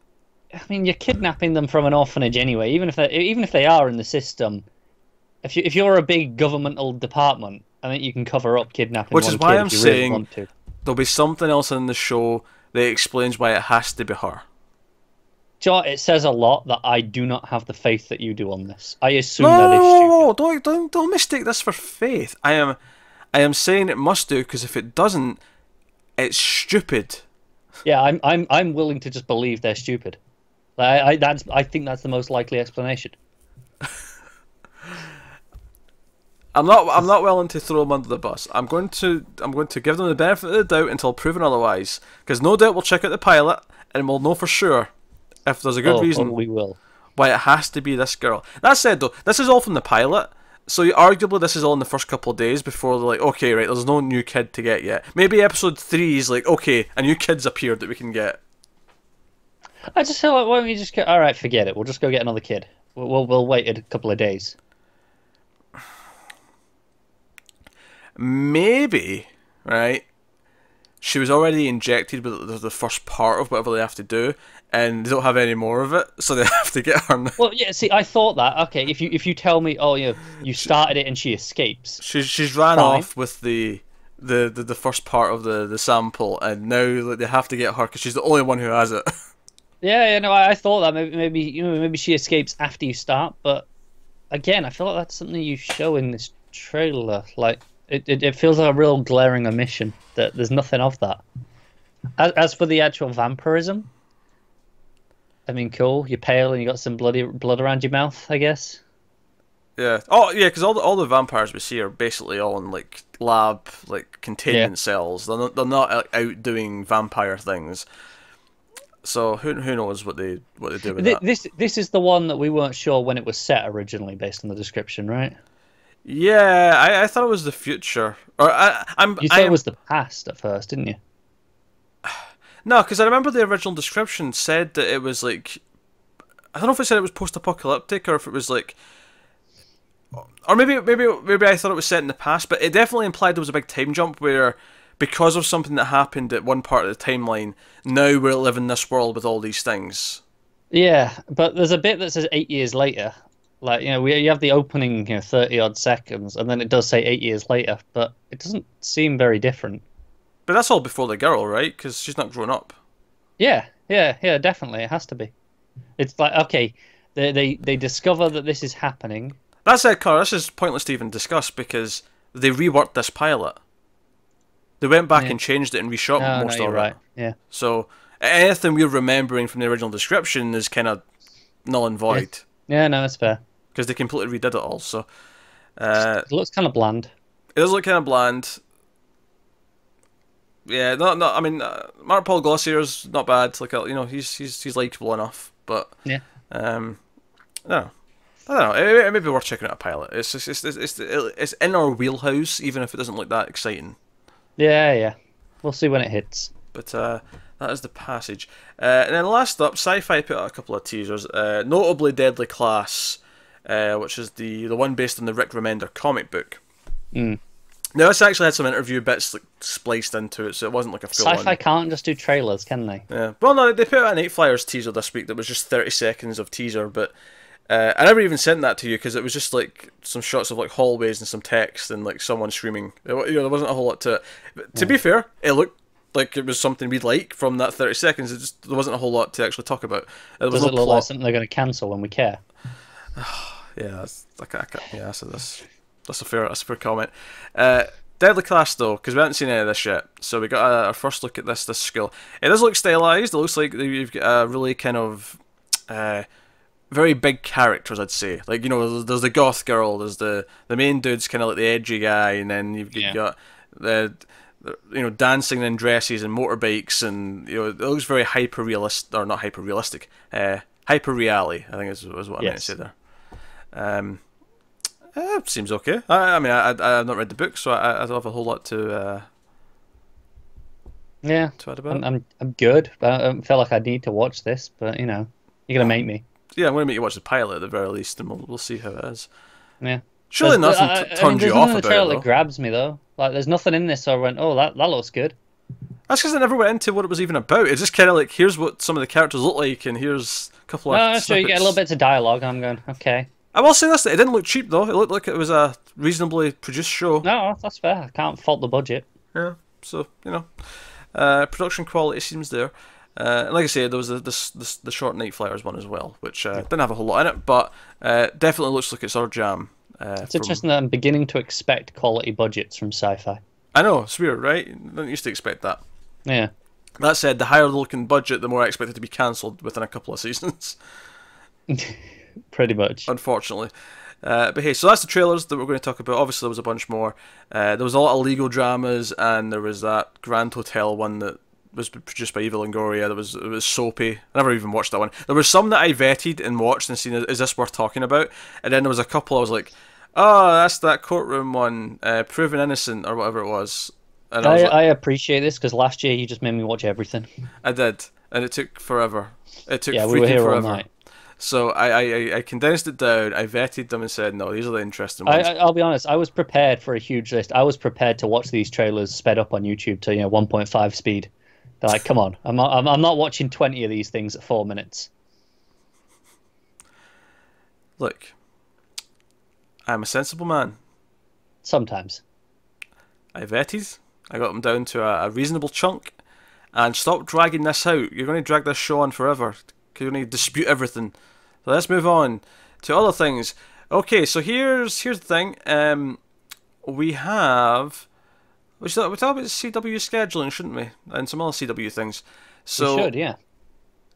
I mean, you're kidnapping them from an orphanage anyway. Even if they are in the system, if you're a big governmental department, I think you can cover up kidnapping. Which is why I'm saying there'll be something else in the show that explains why it has to be her. Joe, it says a lot that I do not have the faith that you do on this. I assume that is stupid. No, don't mistake this for faith. I am saying it must do, because if it doesn't, it's stupid. Yeah, I'm willing to just believe they're stupid. I think that's the most likely explanation. I'm not willing to throw them under the bus. I'm going to give them the benefit of the doubt until proven otherwise, because no doubt we'll check out the pilot and we'll know for sure if there's a good reason we will. Why it has to be this girl. That said, though, this is all from the pilot, so arguably this is all in the first couple of days before they're like, okay, right, there's no new kid to get yet. Maybe episode 3 is like, okay, a new kid's appeared that we can get. I just feel like, why don't we just go, all right, forget it, we'll just go get another kid. We'll wait a couple of days. Maybe, right? She was already injected with the first part of whatever they have to do, and they don't have any more of it, so they have to get her now. Well, yeah. See, I thought that. Okay, if you tell me, oh, you started it and she escapes. She's ran off with the first part of the sample, and now they have to get her because she's the only one who has it. Yeah. No, I thought that maybe she escapes after you start, but again, I feel like that's something you show in this trailer. Like it feels like a real glaring omission that there's nothing of that. As for the actual vampirism, I mean, cool. You're pale and you got some blood around your mouth, I guess. Yeah. Oh, yeah. Because all the vampires we see are basically all in like lab, like containment cells. They're not out doing vampire things. So who knows what they do with that? This is the one that we weren't sure when it was set originally, based on the description, right? Yeah, I thought it was the future. Or You thought it was the past at first, didn't you? No, because I remember the original description said that it was like, I don't know if it said it was post-apocalyptic or if it was like, or maybe I thought it was set in the past, but it definitely implied there was a big time jump where because of something that happened at one part of the timeline, now we're living in this world with all these things. Yeah, but there's a bit that says 8 years later. Like, you have the opening, 30 odd seconds, and then it does say 8 years later, but it doesn't seem very different. But that's all before the girl, right? Because she's not grown up. Yeah, definitely. It has to be. It's like, okay, they discover that this is happening. That's it, Connor. This is pointless to even discuss because they reworked this pilot. They went back and changed it and reshot most of it. Right. Yeah. So anything we're remembering from the original description is kind of null and void. Yeah, no, that's fair. Because they completely redid it all. So it looks kind of bland. It does look kind of bland. Yeah, I mean, Mark Paul Glossier's not bad. Like, he's likable enough. But yeah, I don't know. It may be worth checking out a pilot. It's in our wheelhouse, even if it doesn't look that exciting. Yeah. We'll see when it hits. But that is The Passage. And then last up, Sci-Fi put out a couple of teasers. Notably Deadly Class, which is the one based on the Rick Remender comic book. Mm. Now, this actually had some interview bits spliced into it, so it wasn't like a full-on... Sci-Fi can't just do trailers, can they? Yeah. Well, no, they put out an 8 Flyers teaser this week that was just 30 seconds of teaser, but I never even sent that to you because it was just like some shots of like hallways and some text and like someone screaming. There wasn't a whole lot to it. But to be fair, it looked like it was something we'd like from that 30 seconds. There wasn't a whole lot to actually talk about. Does it look like something they're going to cancel when we care? Yeah, that's a fair comment. Deadly Class though, because we haven't seen any of this yet, so we got our first look at this skill. It does look stylized. It looks like you've got a really kind of very big characters, I'd say. Like, there's the goth girl, there's the main dude's kind of like the edgy guy, and then you've got the dancing in dresses and motorbikes, and it looks very hyper realistic, or not hyper realistic, hyper reality, I think is what I meant to say there. Seems okay. I mean, I've not read the book, so I don't have a whole lot to add about. I'm good, but I feel like I need to watch this. But you're gonna make me. Yeah, I'm gonna make you watch the pilot at the very least, and we'll see how it is. Yeah. Surely nothing turns you off about it. There's nothing in the trailer that grabs me though. Like, there's nothing in this, so I went, oh, that looks good. That's because I never went into what it was even about. It's just kind of like, here's what some of the characters look like, and here's a couple of snippets. So you get a little bit of dialogue, and I'm going, okay. I will say this, it didn't look cheap though. It looked like it was a reasonably produced show. No, that's fair. I can't fault the budget. Yeah, so, production quality seems there. And like I said, there was the short Night Flyers one as well, which didn't have a whole lot in it, but definitely looks like it's our jam. It's interesting that I'm beginning to expect quality budgets from sci-fi. I know, it's weird, right? I didn't used to expect that. Yeah. That said, the higher the looking budget, the more I expect it to be cancelled within a couple of seasons. Pretty much. Unfortunately. But hey, so that's the trailers that we're going to talk about. Obviously, there was a bunch more. There was a lot of legal dramas, and there was that Grand Hotel one that was produced by Eva Longoria. It was soapy. I never even watched that one. There were some that I vetted and watched and seen, is this worth talking about? And then there was a couple I was like, oh, that's that courtroom one, Proven Innocent, or whatever it was. And I appreciate this, because last year you just made me watch everything. I did, and it took forever. It took we were here forever. all night. So I condensed it down, I vetted them and said, no, these are the interesting ones. I'll be honest, I was prepared for a huge list. I was prepared to watch these trailers sped up on YouTube to 1.5 speed. They're like, come on, I'm not watching 20 of these things at 4 minutes. Look, I'm a sensible man. Sometimes. I vetted, I got them down to a reasonable chunk, and stop dragging this out. You're going to drag this show on forever. You're going to dispute everything. So let's move on to other things. Okay, so here's the thing. We talk about CW scheduling, shouldn't we? And some other CW things. So we should, yeah.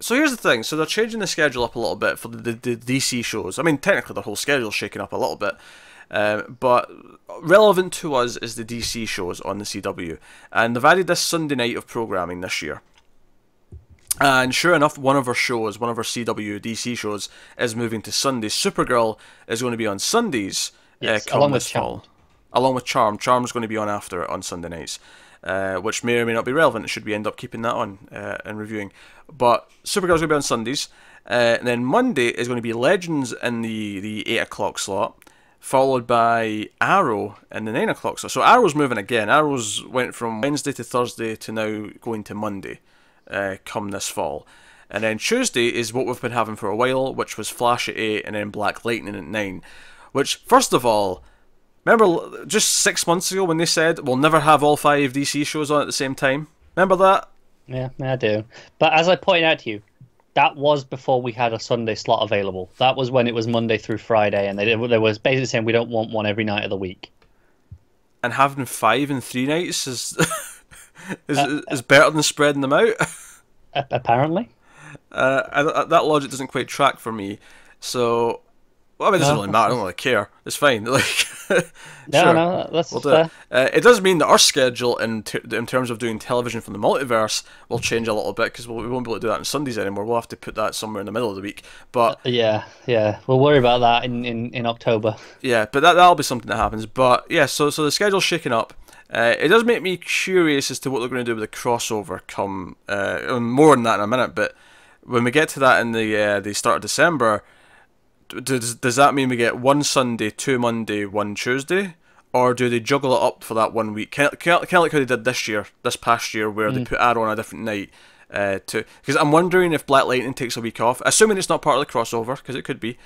So here's the thing. So they're changing the schedule up a little bit for the DC shows. I mean, technically the whole schedule's shaking up a little bit. But relevant to us is the DC shows on the CW. And they've added this Sunday night of programming this year. And sure enough, one of our CW DC shows is moving to Sundays. Supergirl is going to be on Sundays. Yes, along with Charm. Along with Charm. Charm's going to be on after it on Sunday nights. Which may or may not be relevant, should we end up keeping that on and reviewing. But Supergirl's going to be on Sundays. And then Monday is going to be Legends in the 8 o'clock slot. followed by Arrow in the 9 o'clock slot. So Arrow's moving again. Arrow's went from Wednesday to Thursday to now going to Monday come this fall. And then Tuesday is what we've been having for a while, which was Flash at 8 and then Black Lightning at 9. Which, first of all, remember just 6 months ago when they said we'll never have all 5 DC shows on at the same time? Remember that? Yeah, I do. But as I pointed out to you, that was before we had a Sunday slot available. That was when it was Monday through Friday, and they was basically saying we don't want one every night of the week. And having 5 in 3 nights is is better than spreading them out. Apparently. That logic doesn't quite track for me. So, well, I mean, it doesn't really matter. I don't really care. It's fine. Like, sure, no, that's we'll fair. do it. It does mean that our schedule in terms of doing television from the multiverse will change a little bit because we won't be able to do that on Sundays anymore. We'll have to put that somewhere in the middle of the week. But yeah, we'll worry about that in October. Yeah, but that'll be something that happens. But yeah, so the schedule's shaking up. It does make me curious as to what they're going to do with the crossover come more than that in a minute. But when we get to that in the start of December, does that mean we get one Sunday, 2 Monday, 1 Tuesday? Or do they juggle it up for that 1 week? Kind of like how they did this past year, where they put Arrow on a different night. Because I'm wondering if Black Lightning takes a week off, assuming it's not part of the crossover, because it could be.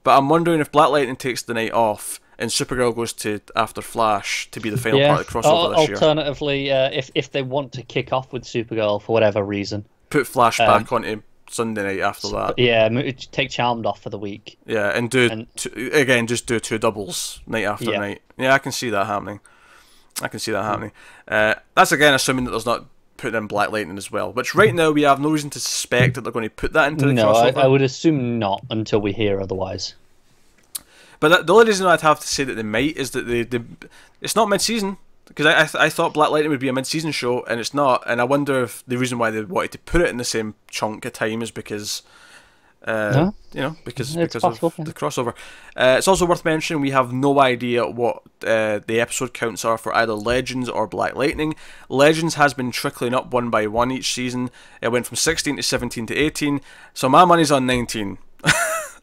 But I'm wondering if Black Lightning takes the night off and Supergirl goes to after Flash to be the final part of the crossover this year. Alternatively, if they want to kick off with Supergirl for whatever reason, put Flash back onto Sunday night after that. Yeah, take Charmed off for the week. Yeah, and just do 2 doubles night after night. Yeah, I can see that happening. That's again assuming that there's not putting in Black Lightning as well, which right now we have no reason to suspect that they're going to put that into the crossover. No, I would assume not until we hear otherwise. But the only reason I'd have to say that they might is that it's not mid-season. Because I thought Black Lightning would be a mid-season show, and it's not. And I wonder if the reason why they wanted to put it in the same chunk of time is because, because possible, of the crossover. It's also worth mentioning we have no idea what the episode counts are for either Legends or Black Lightning. Legends has been trickling up 1 by 1 each season. It went from 16 to 17 to 18. So my money's on 19.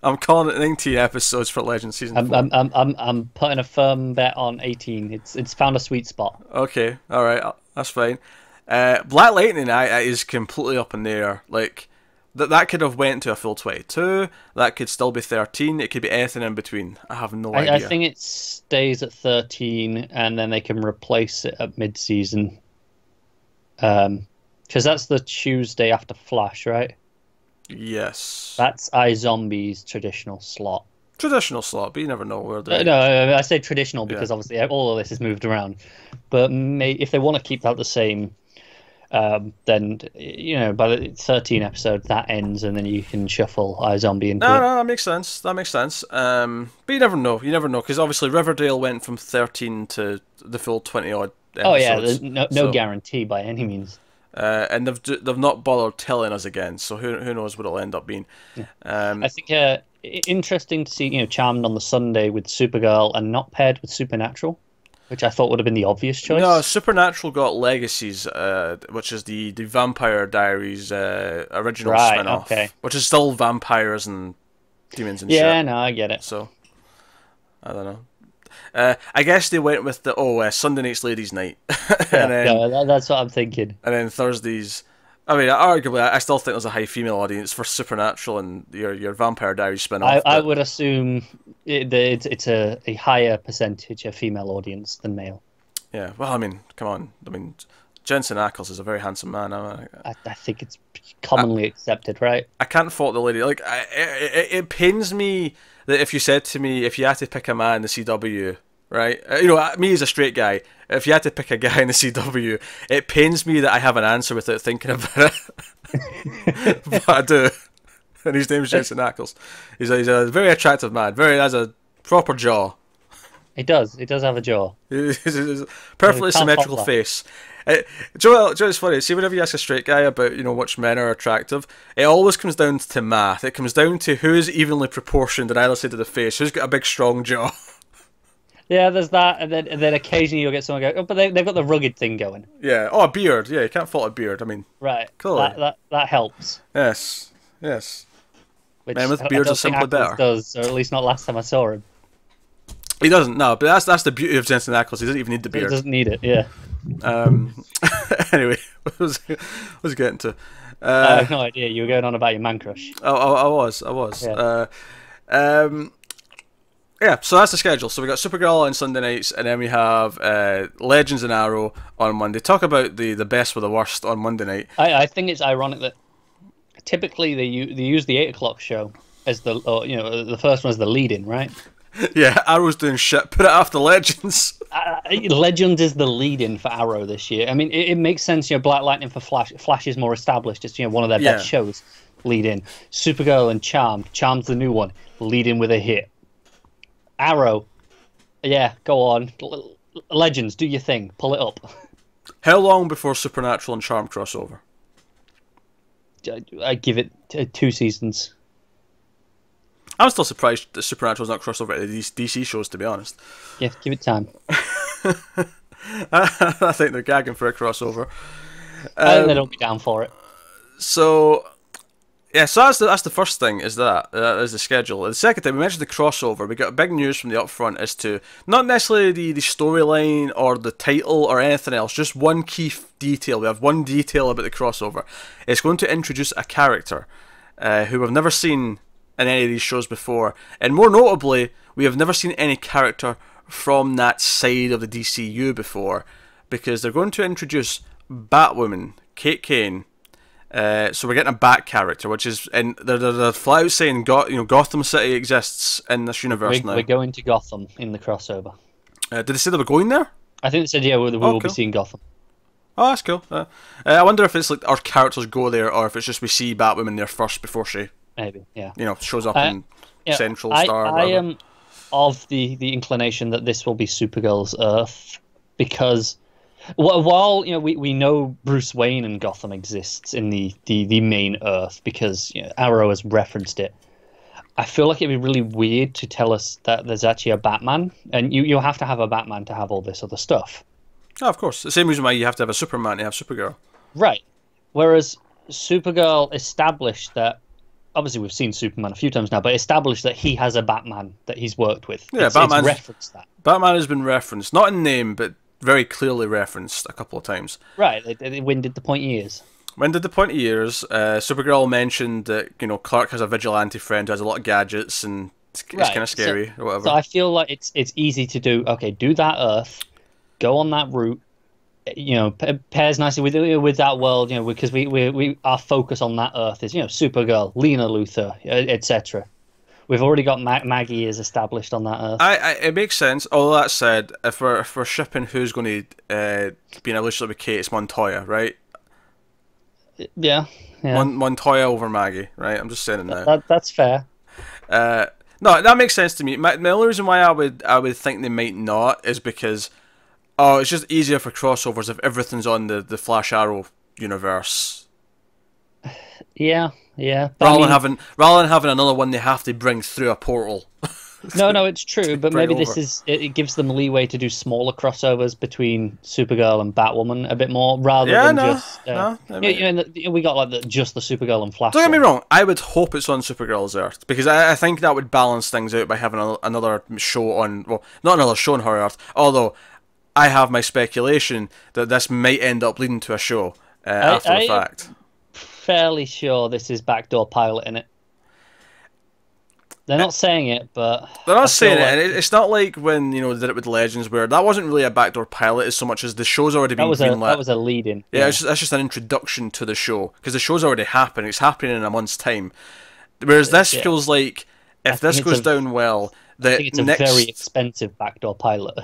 I'm calling it 19 episodes for Legends season 4. I'm putting a firm bet on 18. It's found a sweet spot. Okay, all right, that's fine. Black Lightning is completely up in the air. Like that could have went to a full 22. That could still be 13. It could be anything in between. I have no idea. I think it stays at 13, and then they can replace it at mid-season. Because that's the Tuesday after Flash, right? Yes. That's iZombie's traditional slot. But you never know where they... No, I say traditional because obviously all of this is moved around. But if they want to keep that the same, then, by the 13 episodes, that ends, and then you can shuffle iZombie into it. No, that makes sense. But you never know. Because obviously Riverdale went from 13 to the full 20-odd episodes. Oh, yeah, there's no guarantee by any means. And they've not bothered telling us again, so who knows what it'll end up being. Yeah. I think interesting to see Charmed on the Sunday with Supergirl and not paired with Supernatural, which I thought would have been the obvious choice. No, Supernatural got Legacies, which is the Vampire Diaries original spin-off, which is still vampires and demons and shit. Yeah, no, I get it. So, I don't know. I guess they went with the Sunday night's ladies' night. That's what I'm thinking. And then Thursdays. I mean, arguably, I still think there's a high female audience for Supernatural and your Vampire Diaries spin-off. I would assume it's a higher percentage of female audience than male. Yeah, well, I mean, come on. I mean, Jensen Ackles is a very handsome man. I think it's commonly accepted, right? I can't fault the lady. Like, it pains me that if you said to me, if you had to pick a man in the CW, right? Me as a straight guy, if you had to pick a guy in the CW, it pains me that I have an answer without thinking about it. But I do. And his name's Jensen Ackles. He's a very attractive man. Has a proper jaw. He does have a jaw. He's a perfectly symmetrical face. Joel, it's funny. See, whenever you ask a straight guy about which men are attractive, it always comes down to math. It comes down to who is evenly proportioned on either side of the face. Who's got a big, strong jaw? Yeah, there's that, and then occasionally you'll get someone go, but they've got the rugged thing going. Yeah. Oh, a beard. Yeah, you can't fault a beard. I mean, right. Cool. That helps. Yes. Which men with beards are simply better. Does, or at least not last time I saw him. He doesn't, no, but that's the beauty of Jensen Ackles. He doesn't even need the He beard. doesn't need it. Yeah. Anyway, what was getting to? I have no idea. You were going on about your man crush. I was. Yeah. Yeah, so that's the schedule. So we got Supergirl on Sunday nights, and then we have Legends and Arrow on Monday. Talk about the best with the worst on Monday night. I think it's ironic that typically they use the 8 o'clock show as the first one as the lead-in, right? Yeah, Arrow's doing shit. Put it after Legends. Legends is the lead-in for Arrow this year. I mean, it makes sense. Black Lightning for Flash. Flash is more established. It's one of their best shows. Lead-in. Supergirl and Charmed. Charmed's the new one. Lead-in with a hit. Arrow, yeah, go on. Legends, do your thing. Pull it up. How long before Supernatural and Charmed crossover? I give it 2 seasons. I'm still surprised that Supernatural's not crossed over to these DC shows, to be honest. Yeah, give it time. I think they're gagging for a crossover. I think they don't be down for it. So, yeah, so that's the first thing, is that is the schedule. The second thing, we mentioned the crossover. We got big news from the upfront as to not necessarily the storyline or the title or anything else, just one key detail. We have one detail about the crossover. It's going to introduce a character who we've never seen in any of these shows before, and more notably, we have never seen any character from that side of the DCU before, because they're going to introduce Batwoman, Kate Kane. So we're getting a Bat character, which is, and they're flat out saying Gotham City exists in this universe now. We're going to Gotham in the crossover. Did they say they were going there? I think they said, yeah, we will be seeing Gotham. Oh, that's cool. I wonder if it's like our characters go there, or if it's just we see Batwoman there first before she maybe, yeah, shows up in Central Star. I am of the inclination that this will be Supergirl's Earth, because while we know Bruce Wayne and Gotham exists in the main Earth, because Arrow has referenced it, I feel like it'd be really weird to tell us that there's actually a Batman, and you have to have a Batman to have all this other stuff. Oh, of course. The same reason why you have to have a Superman to have Supergirl. Right. Whereas Supergirl established that, obviously we've seen Superman a few times now, but established that he has a Batman that he's worked with. Yeah, it's referenced that. Batman has been referenced, not in name, but very clearly referenced a couple of times. Right. When did the pointy ears? When did the pointy ears? Supergirl mentioned that Clark has a vigilante friend who has a lot of gadgets, and it's kind of scary or whatever. So I feel like it's easy to do. Okay, do that Earth, go on that route. Pairs nicely with that world. Because we our focus on that Earth is Supergirl, Lena Luthor, etc. We've already got Maggie is established on that Earth. It makes sense. Although that said, if we're shipping who's going to be in a relationship with Kate, it's Montoya, right? Yeah. Montoya over Maggie, right? I'm just saying it now. That's fair. No, that makes sense to me. The only reason why I would think they might not is because it's just easier for crossovers if everything's on the Flash Arrow universe. Yeah. Rather than having another one they have to bring through a portal. No, it's true, but maybe it gives them leeway to do smaller crossovers between Supergirl and Batwoman a bit more, rather than just we got just the Supergirl and Flash. Don't get me wrong, I would hope it's on Supergirl's Earth, because I think that would balance things out by having another show on, well, not another show on her Earth, although I have my speculation that this might end up leading to a show after the fact. Fairly sure this is backdoor pilot in it. They're not saying it, but they're not saying it. And it's not like when they did it with Legends, where that wasn't really a backdoor pilot as so much as the show's already been greenlit. That was a lead-in. Yeah, it's just an introduction to the show, because the show's already happened. It's happening in a month's time. Whereas this feels like if this goes down well, I think it's a very expensive backdoor pilot.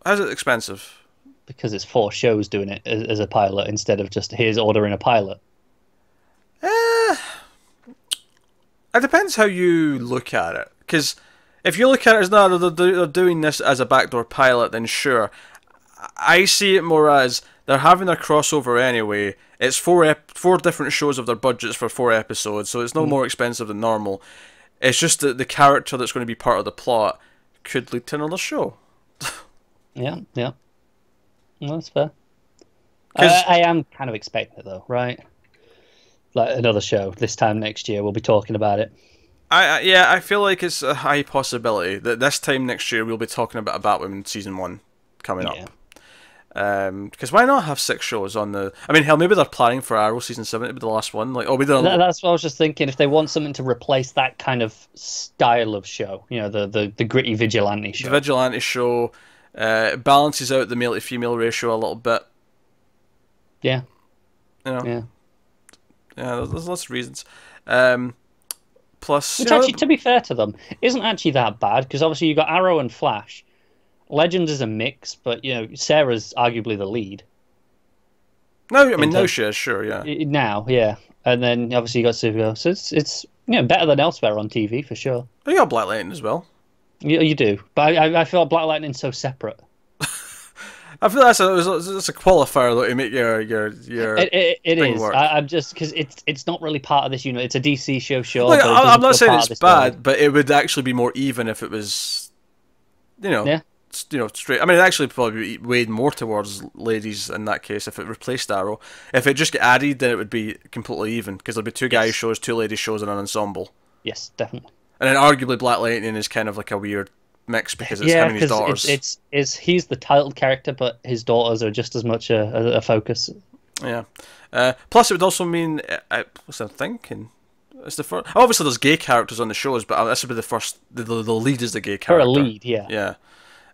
How's it expensive? Because it's 4 shows doing it as a pilot instead of just here's ordering a pilot. It depends how you look at it. Because if you look at it as they're doing this as a backdoor pilot, then sure. I see it more as they're having their crossover anyway. It's 4 different shows of their budgets for 4 episodes, so it's no more expensive than normal. It's just that the character that's going to be part of the plot could lead to another show. Yeah. Well, that's fair. I am kind of expecting it, though, right? Like another show this time next year, we'll be talking about it. Yeah, I feel like it's a high possibility that this time next year we'll be talking about a Batwoman season 1 coming Yeah. up. Because why not have 6 shows on the? I mean, hell, maybe they're planning for Arrow season 7 to be the last one. Like, oh, we did. That's what I was just thinking. If they want something to replace that kind of style of show, you know, the gritty vigilante show. The vigilante show balances out the male to female ratio a little bit. Yeah. You know. Yeah. Yeah. There's lots of reasons. Plus, Which actually, to be fair to them, isn't actually that bad because obviously you got Arrow and Flash. Legends is a mix, but you know Sarah's arguably the lead. No, I mean no shit, sure, yeah. Now, yeah, and then obviously you got Supergirl, so it's you know better than elsewhere on TV for sure. But you got Black Lightning as well. You do, but I feel like Black Lightning's so separate. I feel that's a qualifier though to make your it is. work. I'm just because it's not really part of this unit. It's a DC show, sure. Like, but I'm not saying it's bad, world. but it would actually be more even if it was, you know, Yeah. Straight. I mean, it actually probably weighed more towards ladies in that case if it replaced Arrow. If it just get added, then it would be completely even because there'd be 2 guys shows, 2 ladies shows, and an ensemble. Yes, definitely. And then arguably Black Lightning is kind of like a weird mix because it's him and his daughters. He's the titled character, but his daughters are just as much a focus. Yeah. Plus, it would also mean what's I'm thinking. It's the first. Obviously, there's gay characters on the shows, but this would be the first. The lead is the gay character. For a lead, yeah. Yeah.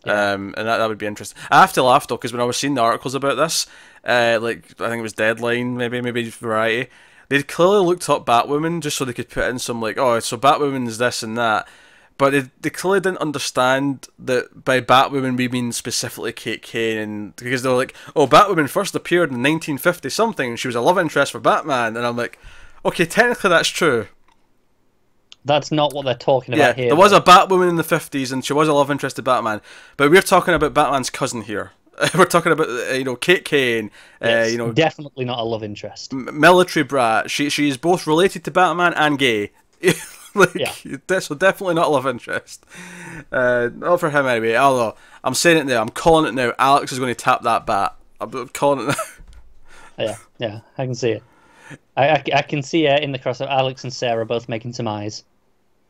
And that would be interesting. I have to laugh though because when I was seeing the articles about this, like I think it was Deadline, maybe Variety, they'd clearly looked up Batwoman just so they could put in some like, oh, so Batwoman is this and that, but they clearly didn't understand that by Batwoman we mean specifically Kate Kane, and because they were like, oh, Batwoman first appeared in 1950 something, and she was a love interest for Batman, and I'm like, okay, technically that's true. That's not what they're talking about here. There was a Batwoman in the 50s, and she was a love interest to Batman. But we're talking about Batman's cousin here. We're talking about Kate Kane. Yes, definitely not a love interest. Military brat. She is both related to Batman and gay. So definitely not a love interest. Not for him anyway. Although I'm saying it now, I'm calling it now. Alex is going to tap that bat. I'm calling it now. Yeah, I can see it. I can see in the crossover Alex and Sarah both making some eyes.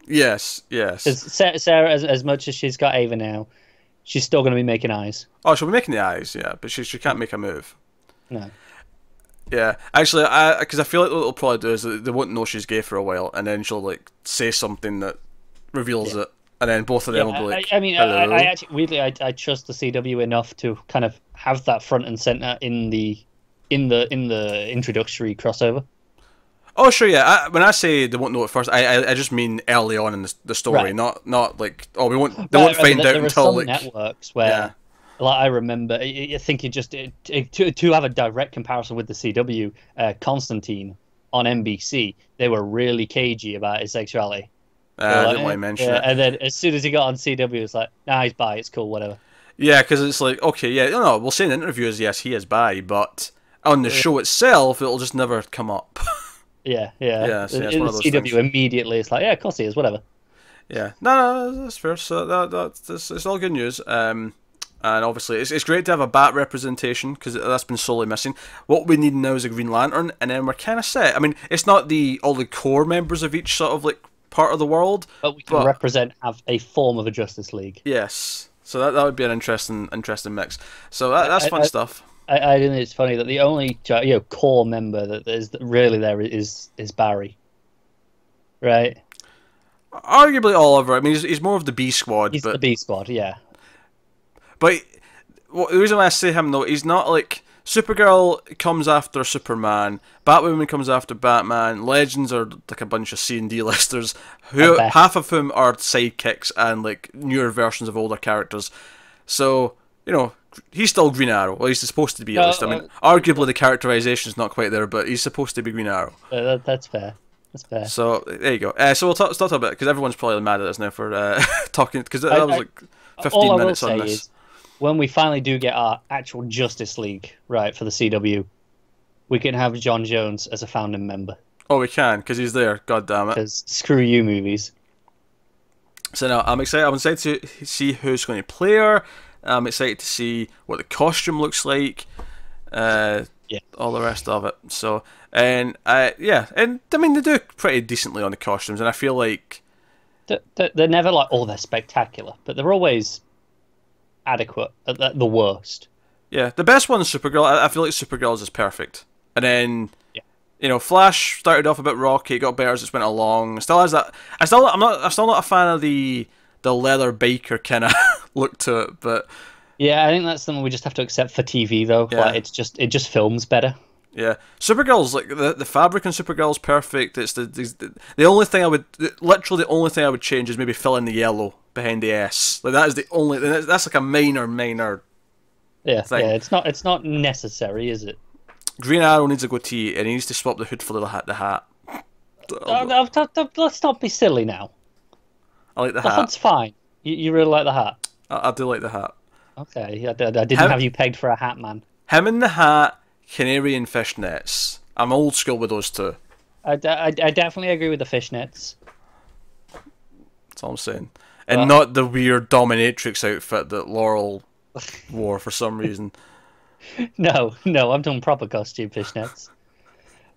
Yes. Sarah, as much as she's got Ava now, she's still going to be making eyes. Oh, she'll be making the eyes, yeah, but she can't make a move. No. Yeah, actually, because I feel like what they'll probably do is they won't know she's gay for a while, and then she'll like say something that reveals it, and then both of them will be like, I mean, I actually weirdly I trust the CW enough to kind of have that front and center in the introductory crossover. Oh, sure, yeah. When I say they won't know it first, I just mean early on in the story, right. not like they won't find out there until are some networks where, like I remember, I think to have a direct comparison with the CW, Constantine on NBC, they were really cagey about his sexuality. I didn't want to mention it. And then as soon as he got on CW, it's like, nah, he's bi, it's cool, whatever. Yeah, because it's like, okay, yeah, no, we'll say in interviews, yes, he is bi, but on the show itself, it'll just never come up. Yeah. So it's one of those CW things. Immediately, it's like, yeah, of course he is, whatever. Yeah, no, that's fair. So that's it's all good news. And obviously, it's great to have a Bat representation because that's been sorely missing. What we need now is a Green Lantern, and then we're kind of set. I mean, it's not all the core members of each sort of like part of the world, but we can have a form of a Justice League. Yes, so that would be an interesting mix. So that's fun stuff. I think it's funny that the only core member that is really there is Barry, right? Arguably Oliver. I mean, he's more of the B squad. He's the B squad, yeah. But the reason why I say him though, he's not like Supergirl comes after Superman, Batwoman comes after Batman, Legends are like a bunch of C&D listers, half of whom are sidekicks and like newer versions of older characters. So he's still Green Arrow. Well, he's supposed to be at least. I mean, arguably the characterization is not quite there, but he's supposed to be Green Arrow. That's fair. That's fair. So there you go. So we'll talk a bit because everyone's probably mad at us now for talking because that was like 15 minutes on this. When we finally do get our actual Justice League right for the CW, we can have John Jones as a founding member. Oh, we can because he's there. God damn it! Because screw you, movies. So now I'm excited. I'm excited to see who's going to play her. I'm excited to see what the costume looks like. All the rest of it. So and I mean they do pretty decently on the costumes, and I feel like they're never like, oh, they're spectacular, but they're always adequate at the worst. Yeah, the best one is Supergirl. I feel like Supergirl's is perfect. And then, you know, Flash started off a bit rocky, got better as it went along. Still has that. I'm still not a fan of the leather biker kind of look to it, but yeah, I think that's something we just have to accept for TV though. Yeah. Like it just films better. Yeah, Supergirl's like the fabric on Supergirl's perfect. It's the only thing I would literally the only thing I would change is maybe fill in the yellow behind the S. Like that is the only that's like a minor. Yeah, thing. yeah, it's not necessary, is it? Green Arrow needs a goatee and he needs to swap the hood for the hat. Let's not be silly now. I like the The hat. hat's fine. You really like the hat? I do like the hat. Okay, I didn't have you pegged for a hat man. Him in the hat, canary and fishnets. I'm old school with those two. I definitely agree with the fishnets. That's all I'm saying. And not the weird dominatrix outfit that Laurel wore for some reason. No, I'm talking proper costume fishnets.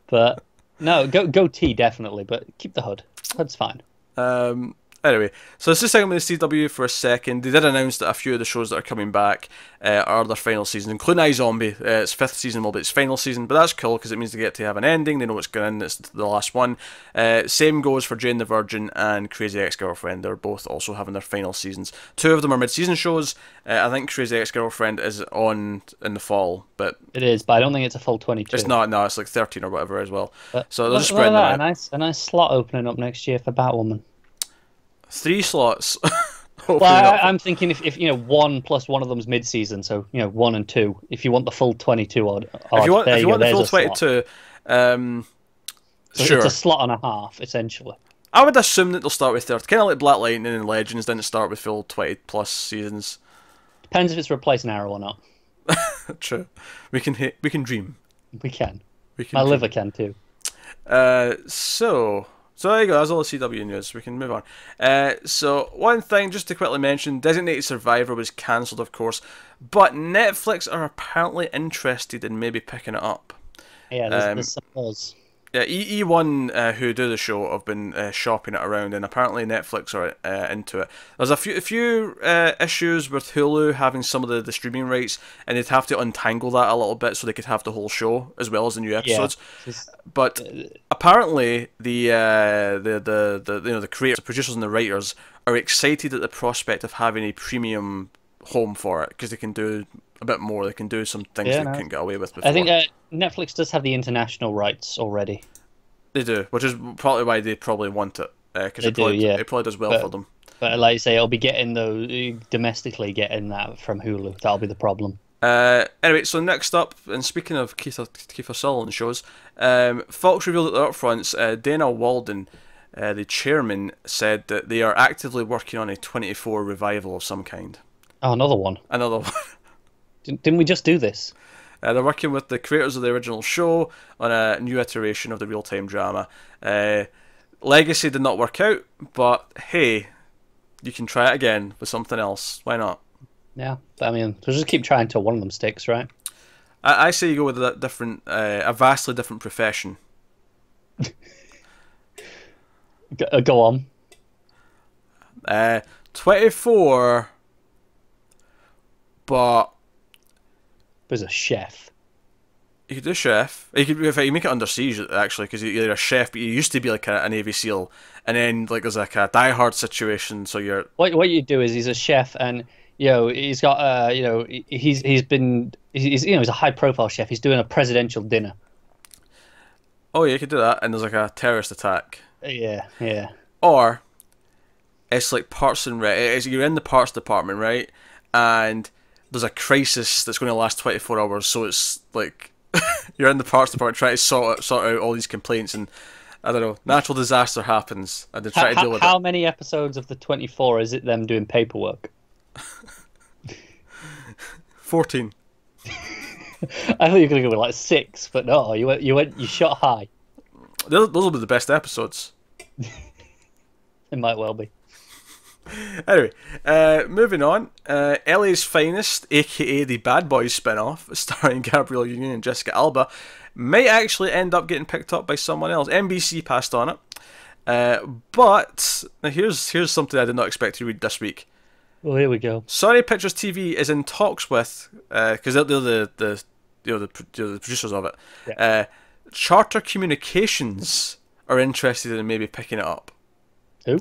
But no, goatee definitely, but keep the hood. Hood's fine. Anyway, so let's just hang with the CW for a second. They did announce that a few of the shows that are coming back are their final season, including iZombie. Its 5th season will be its final season, but that's cool because it means they get to have an ending. They know what's going on. It's the last one. Same goes for Jane the Virgin and Crazy Ex-Girlfriend. They're both also having their final seasons. 2 of them are mid-season shows. I think Crazy Ex-Girlfriend is on in the fall, but it is. But I don't think it's a full 22. It's not. No, it's like 13 or whatever as well. But so they're just spreading that out. A nice slot opening up next year for Batwoman. 3 slots. Well, I'm thinking if you know 1 plus one of them's mid-season, so you know 1 and 2. If you want the full 22 odd, if you want the full 22, so sure, it's a slot and a half essentially. I would assume that they'll start with 30, kind of like Black Lightning and Legends didn't start with full 20 plus seasons. Depends if it's replacing Arrow or not. True, we can dream. We can. We can. My dream. liver can too. So there you go, that's all the CW news. We can move on. So one thing just to quickly mention, Designated Survivor was cancelled, of course, but Netflix are apparently interested in maybe picking it up. Yeah, there's some buzz. Yeah, E1 who do the show have been shopping it around, and apparently Netflix are into it. There's a few issues with Hulu having some of the streaming rights, and they'd have to untangle that a little bit so they could have the whole show as well as the new episodes. Yeah, but apparently the creators, the producers, and the writers are excited at the prospect of having a premium home for it because they can do a bit more. They can do some things they couldn't get away with before. I think Netflix does have the international rights already. They do, which is probably why they probably want it, because it probably does well for them. But like you say, it'll be getting domestically getting that from Hulu. That'll be the problem. Anyway, so next up, and speaking of Kiefer Sutherland shows, Fox revealed at the upfronts, Dana Walden, the chairman, said that they are actively working on a 24 revival of some kind. Oh, another one. Another one. Didn't we just do this? They're working with the creators of the original show on a new iteration of the real-time drama. Legacy did not work out, but hey, you can try it again with something else. Why not? Yeah, I mean, we'll just keep trying until one of them sticks, right? I say you go with a vastly different profession. Go on. 24, but as a chef. You could do chef. You could, in fact, you make it under siege actually, because you're a chef, but you used to be like a Navy SEAL, and then like there's like a Die Hard situation. So you're what you do is he's a chef, and you know he's got he's a high profile chef. He's doing a presidential dinner. Oh yeah, you could do that, and there's like a terrorist attack. Yeah. Or it's like parts and you're in the parts department, right? And there's a crisis that's going to last 24 hours, so it's like you're in the parts department trying to sort out all these complaints, and I don't know, natural disaster happens, and they try to deal with it. How many episodes of the 24 is it them doing paperwork? 14. I thought you were going to go with like 6, but no, you shot high. Those will be the best episodes. It might well be. Anyway, moving on. LA's Finest, aka the Bad Boys spin-off, starring Gabrielle Union and Jessica Alba, might actually end up getting picked up by someone else. NBC passed on it, But now here's something I did not expect to read this week. Well, here we go. Sony Pictures TV is in talks with, because they're the producers of it. Yeah. Charter Communications are interested in maybe picking it up. Who?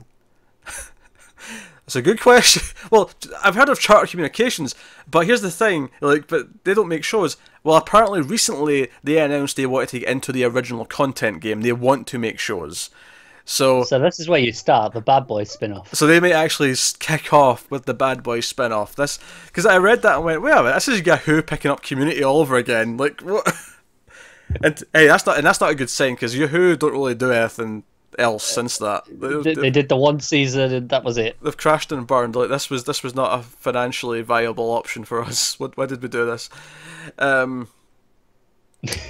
That's a good question. Well, I've heard of Charter Communications, but here's the thing, but they don't make shows. Well, apparently recently they announced they wanted to get into the original content game. They want to make shows. So this is where you start, the Bad Boys spin-off. So they may actually kick off with the Bad Boys spin-off. This, because I read that and went, wait a minute, this is Yahoo picking up Community all over again. Like, what? And hey, that's not a good sign, because Yahoo don't really do anything else since that. They did the one season and that was it. They've crashed and burned. Like, this was not a financially viable option for us. Why did we do this?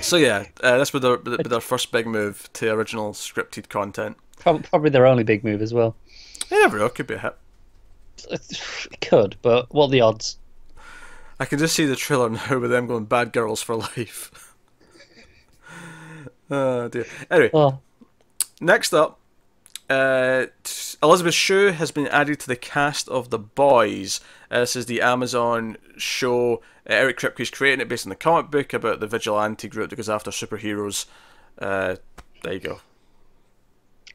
So yeah, this was their first big move to original scripted content. Probably their only big move as well. You never know, it could be a hit. It could, but what are the odds? I can just see the trailer now with them going bad girls for life. Oh dear. Anyway, next up, Elizabeth Shue has been added to the cast of The Boys. This is the Amazon show. Eric Kripke's creating it based on the comic book about the vigilante group that goes after superheroes. There you go.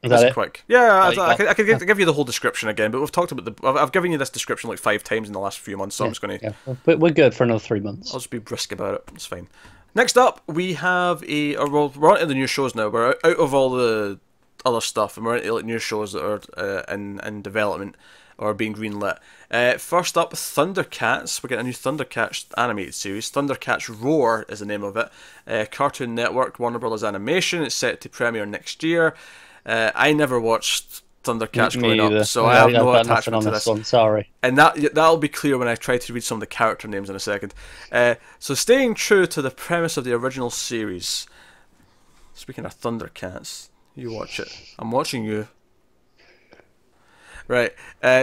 Is that it? Quick. Yeah, I could give you the whole description again, but we've talked about I've given you this description like 5 times in the last few months, so I'm just going to... Yeah, but we're good for another 3 months. I'll just be brisk about it. It's fine. Next up, we have we're on to the new shows now. We're out of all the other stuff, and we're into like new shows that are in development or being greenlit. First up, Thundercats. We're getting a new Thundercats animated series. Thundercats Roar is the name of it. Cartoon Network, Warner Brothers Animation. It's set to premiere next year. I never watched Thundercats growing up, so I have no attachment to this. One, sorry. And that'll be clear when I try to read some of the character names in a second. So staying true to the premise of the original series. Speaking of Thundercats, you watch it. I'm watching you. Right.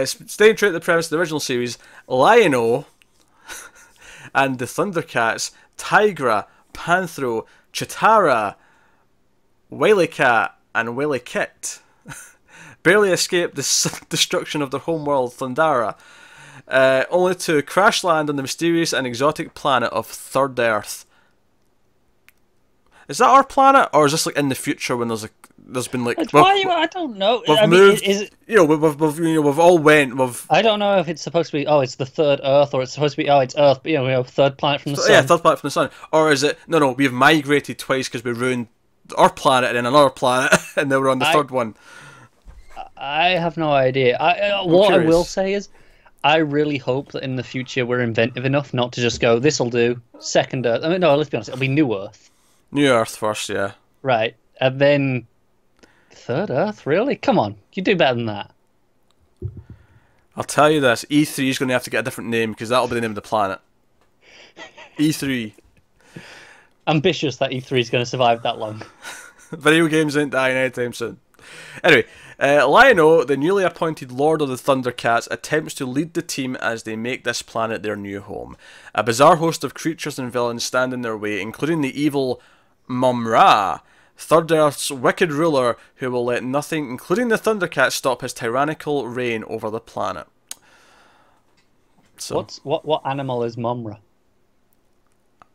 Staying true to the premise of the original series, Lion-O and the Thundercats, Tigra, Panthro, Chitara, Wily-Cat, and Wily-Kit barely escaped the destruction of their homeworld, Thundara, only to crash land on the mysterious and exotic planet of Third Earth. Is that our planet, or is this like in the future when there's been like... I don't know. We've moved. We've all went. I don't know if it's supposed to be. Oh, it's the third Earth, or it's supposed to be. Oh, it's Earth. But, we have third planet from the sun. Yeah, third planet from the sun. Or is it? No. We've migrated twice because we ruined our planet and then another planet, and then we're on the third one. I have no idea. What I will say is, I really hope that in the future we're inventive enough not to just go, this'll do, second Earth. I mean, no, let's be honest, it'll be New Earth. New Earth first, yeah. Right, and then third Earth, really? Come on, you do better than that. I'll tell you this, E3 is going to have to get a different name, because that'll be the name of the planet. E3. Ambitious that E3 is going to survive that long. Video games ain't dying anytime soon. Anyway, Lion-O, the newly appointed Lord of the Thundercats, attempts to lead the team as they make this planet their new home. A bizarre host of creatures and villains stand in their way, including the evil Mum-Ra, Third Earth's wicked ruler, who will let nothing, including the Thundercats, stop his tyrannical reign over the planet. So, what animal is Mum-Ra?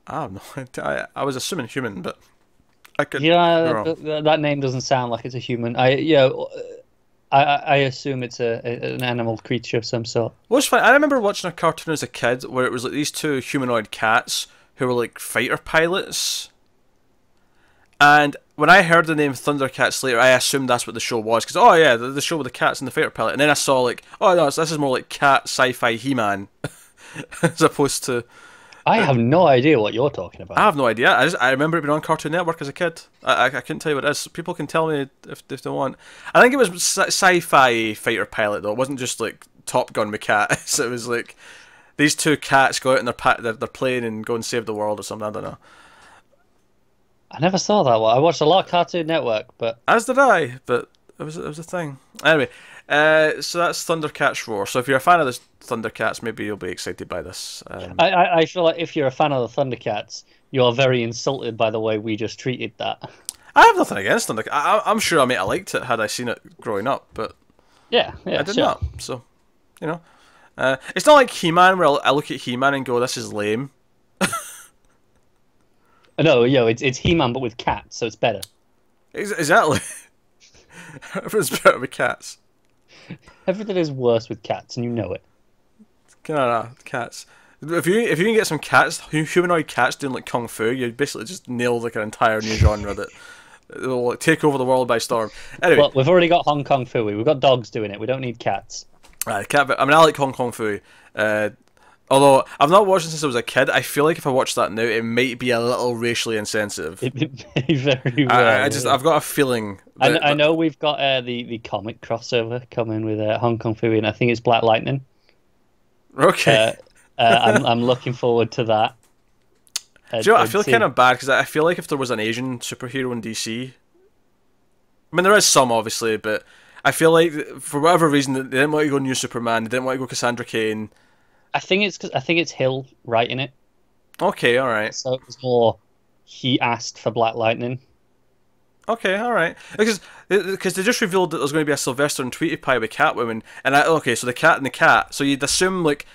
I don't know. I was assuming human, but I could. Yeah, that name doesn't sound like it's a human. I assume it's an animal creature of some sort. Well, it's fine. I remember watching a cartoon as a kid where it was like these two humanoid cats who were like fighter pilots. And when I heard the name Thundercats later, I assumed that's what the show was. Because, oh yeah, the show with the cats and the fighter pilot. And then I saw like, oh no, this is more like cat sci-fi He-Man. As opposed to... I have no idea what you're talking about. I have no idea. I remember it being on Cartoon Network as a kid. I couldn't tell you what it is. People can tell me if they want. I think it was sci-fi fighter pilot though. It wasn't just like Top Gun with cats. It was like these two cats go out in their plane and go and save the world or something. I don't know. I never saw that one. I watched a lot of Cartoon Network, but as did I. But it was a thing. Anyway, so that's Thundercats Roar. So if you're a fan of the Thundercats, maybe you'll be excited by this. I feel like if you're a fan of the Thundercats, you are very insulted by the way we just treated that. I have nothing against them. Like, I'm sure I might have liked it had I seen it growing up, but Yeah, I did not. So, you know, it's not like He-Man where I look at He-Man and go, "This is lame." No, it's He-Man but with cats, so it's better. Exactly. Everything's better with cats. Everything is worse with cats, and you know it. Cats. If you can get some cats, humanoid cats doing like kung fu, you basically just nail like an entire new genre that will like, take over the world by storm. Anyway, well, we've already got Hong Kong Phooey. We've got dogs doing it. We don't need cats. cat. I mean, I like Hong Kong Fu. Although I've not watched it since I was a kid, I feel like if I watch that now, it might be a little racially insensitive. It may very well. I've got a feeling. I know we've got the comic crossover coming with Hong Kong Phooey, and I think it's Black Lightning. Okay. I'm looking forward to that. Do you know what? I feel kind of bad because I feel like if there was an Asian superhero in DC, I mean there is some obviously, but I feel like for whatever reason they didn't want to go New Superman, they didn't want to go Cassandra Cain. I think it's Hill writing it. Okay, all right. So it was more he asked for Black Lightning. Okay, all right. Because they just revealed that there's going to be a Sylvester and Tweety Pie with Catwoman, and okay, so the cat and the cat. So you'd assume like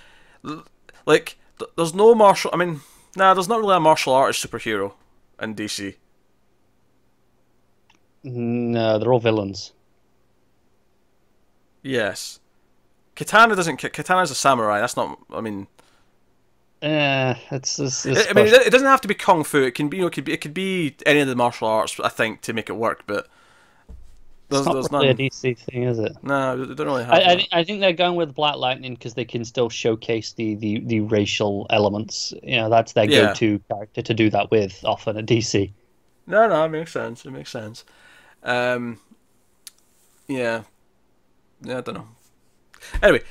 there's no martial. I mean, nah, there's not really a martial artist superhero in DC. No, they're all villains. Yes, Katana's a samurai. That's not. I mean. It's I mean, it doesn't have to be kung fu. It can be, it could be any of the martial arts. I think to make it work, but there's not really a DC thing, is it? No, they don't really have. I think they're going with Black Lightning because they can still showcase the racial elements. You know, that's their go-to character to do that with often at DC. No, it makes sense. It makes sense. Yeah, I don't know. Anyway,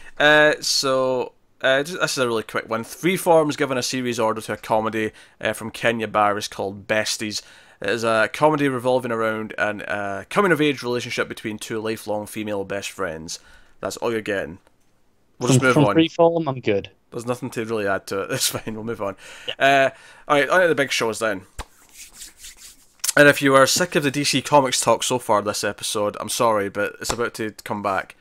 so. This is a really quick one. Freeform's given a series order to a comedy from Kenya Barris called Besties. It is a comedy revolving around a coming-of-age relationship between two lifelong female best friends. That's all you're getting. We'll just move on. From Freeform, I'm good. There's nothing to really add to it. That's fine. We'll move on. Yeah. Alright, on to the big shows then. And if you are sick of the DC Comics talk so far this episode, I'm sorry, but it's about to come back.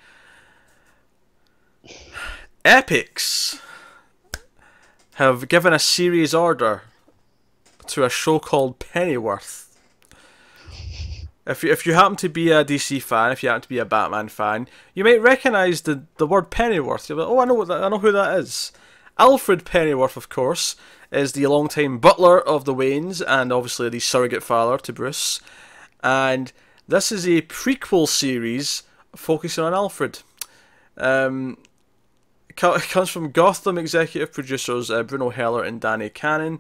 Epix have given a series order to a show called Pennyworth. If you happen to be a DC fan, if you happen to be a Batman fan, you might recognise the word Pennyworth. You're like, oh, I know who that is. Alfred Pennyworth, of course, is the longtime butler of the Waynes and obviously the surrogate father to Bruce. And this is a prequel series focusing on Alfred. It comes from Gotham executive producers Bruno Heller and Danny Cannon.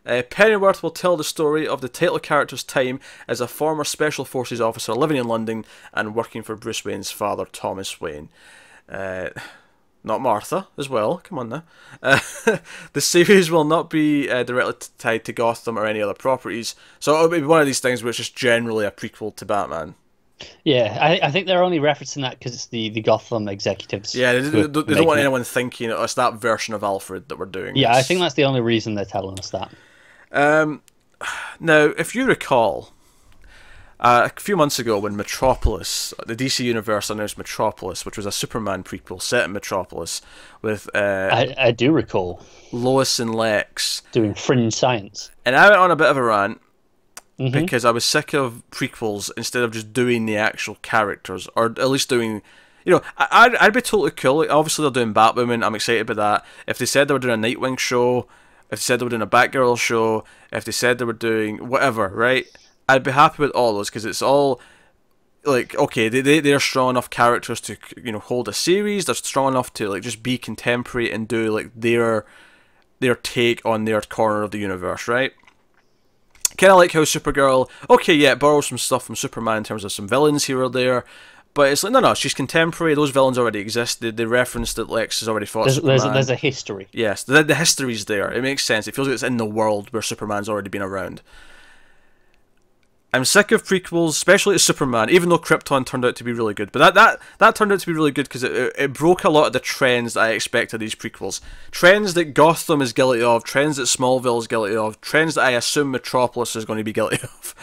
Pennyworth will tell the story of the title character's time as a former Special Forces officer living in London and working for Bruce Wayne's father, Thomas Wayne. Not Martha, as well. Come on now. The series will not be directly tied to Gotham or any other properties, so it'll be one of these things where it's just generally a prequel to Batman. Yeah, I think they're only referencing that because it's the Gotham executives. Yeah, they don't want anyone thinking it's that version of Alfred that we're doing. Yeah, I think that's the only reason they're telling us that. Now, if you recall, a few months ago when Metropolis, the DC Universe announced Metropolis, which was a Superman prequel set in Metropolis, with I do recall Lois and Lex doing fringe science. And I went on a bit of a rant. Because I was sick of prequels instead of just doing the actual characters, or at least doing, you know, I'd be totally cool. Like, obviously they're doing Batwoman, I'm excited about that. If they said they were doing a Nightwing show, if they said they were doing a Batgirl show, if they said they were doing whatever, right? I'd be happy with all those because it's all like, okay, they're strong enough characters to, you know, hold a series. They're strong enough to like just be contemporary and do like their take on their corner of the universe, right? Kind of like how Supergirl, okay, yeah, it borrows some stuff from Superman in terms of some villains here or there, but it's like, no, she's contemporary, those villains already exist, they reference that Lex has already fought Superman. There's a history. Yes, the history's there, it makes sense, it feels like it's in the world where Superman's already been around. I'm sick of prequels, especially to Superman, even though Krypton turned out to be really good. But that turned out to be really good because it broke a lot of the trends that I expected these prequels. Trends that Gotham is guilty of, trends that Smallville is guilty of, trends that I assume Metropolis is going to be guilty of.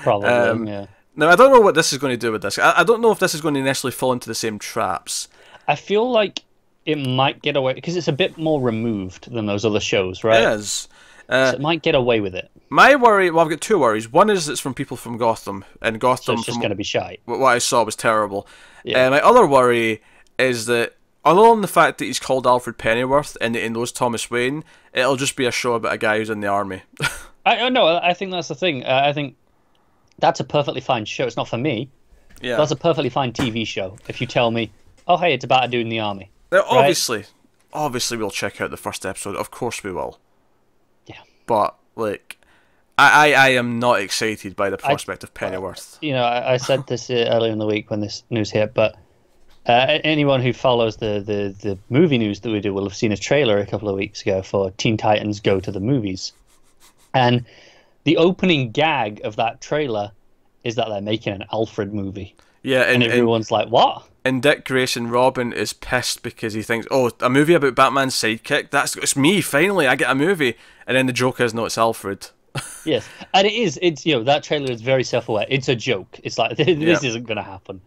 Probably, yeah. Now, I don't know what this is going to do with this. I don't know if this is going to necessarily fall into the same traps. I feel like it might get away, because it's a bit more removed than those other shows, right? It is. So it might get away with it. My worry, well, I've got two worries. One is it's from people from Gotham, and Gotham, So it's just going to be shite. What I saw was terrible. Yeah. My other worry is that, other than the fact that he's called Alfred Pennyworth and that he knows Thomas Wayne, it'll just be a show about a guy who's in the army. I think that's the thing. I think that's a perfectly fine show. It's not for me. Yeah. That's a perfectly fine TV show. If you tell me, oh, hey, it's about a dude in the army. Now, obviously we'll check out the first episode. Of course we will. Yeah. But, like, I am not excited by the prospect of Pennyworth. I said this earlier in the week when this news hit, but anyone who follows the movie news that we do will have seen a trailer a couple of weeks ago for Teen Titans Go to the Movies. And the opening gag of that trailer is that they're making an Alfred movie. Yeah, and everyone's like, what? And Dick Grayson Robin is pissed because he thinks, oh, a movie about Batman's sidekick? It's me, finally, I get a movie. And then the joke is, no, it's Alfred. Yes, and it's that trailer is very self-aware. It's a joke. It's like, this isn't going to happen.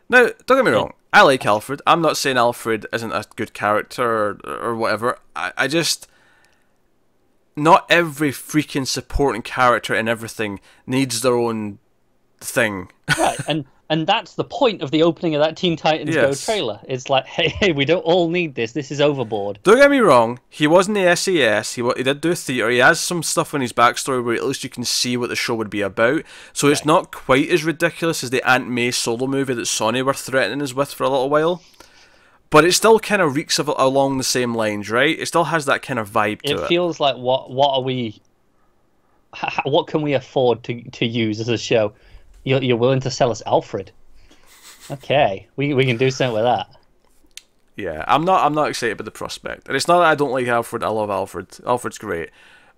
Now, don't get me wrong, I like Alfred. I'm not saying Alfred isn't a good character or whatever. I just... Not every freaking supporting character in everything needs their own thing. Right, and that's the point of the opening of that Teen Titans Go trailer. It's like, hey, we don't all need this. This is overboard. Don't get me wrong. He was in the SAS. He did do theatre. He has some stuff in his backstory where at least you can see what the show would be about. So it's not quite as ridiculous as the Aunt May solo movie that Sony were threatening us with for a little while. But it still kind of reeks of along the same lines, right? It still has that kind of vibe to it. It feels like what can we afford to use as a show? You're willing to sell us Alfred? Okay, we can do something with that. Yeah, I'm not excited about the prospect, and it's not that I don't like Alfred. I love Alfred. Alfred's great,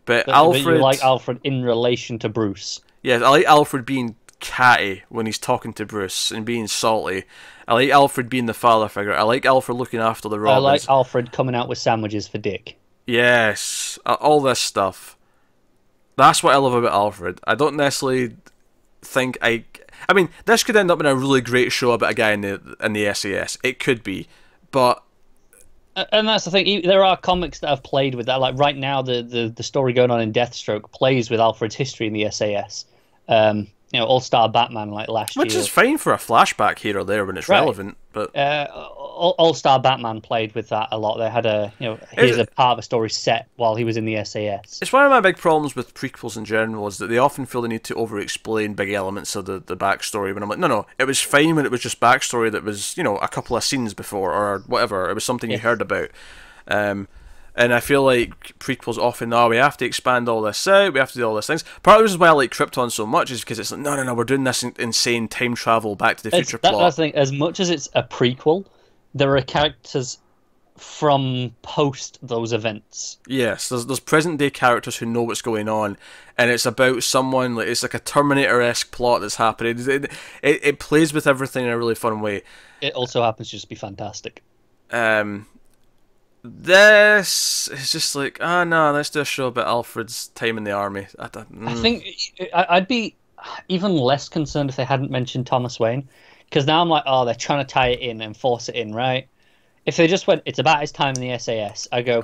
but Alfred. But you like Alfred in relation to Bruce. Yeah, I like Alfred being catty when he's talking to Bruce and being salty. I like Alfred being the father figure. I like Alfred looking after the Robins. I like Alfred coming out with sandwiches for Dick. Yes, all this stuff. That's what I love about Alfred. I don't necessarily think I mean, this could end up in a really great show about a guy in the SAS. It could be, but and that's the thing. There are comics that have played with that. Like right now, the story going on in Deathstroke plays with Alfred's history in the SAS. All-Star Batman like last year, which is fine for a flashback here or there when it's relevant. But All-Star Batman played with that a lot. They had here's a part of a story set while he was in the SAS. It's one of my big problems with prequels in general is that they often feel the need to over-explain big elements of the backstory. When I'm like, no, it was fine when it was just backstory that was a couple of scenes before or whatever. It was something you heard about. And I feel like prequels often we have to expand all this out, we have to do all these things. Part of the reason why I like Krypton so much is because it's like, no, we're doing this insane time travel Back to the Future plot. That's the thing. As much as it's a prequel, there are characters from post those events. Yes, there's present day characters who know what's going on, and it's about someone, like it's like a Terminator-esque plot that's happening. It plays with everything in a really fun way. It also happens to just be fantastic. This is just like, no, let's do a show about Alfred's time in the army. I think I'd be even less concerned if they hadn't mentioned Thomas Wayne, because now I'm like, they're trying to tie it in and force it in, right? If they just went, it's about his time in the SAS, I go,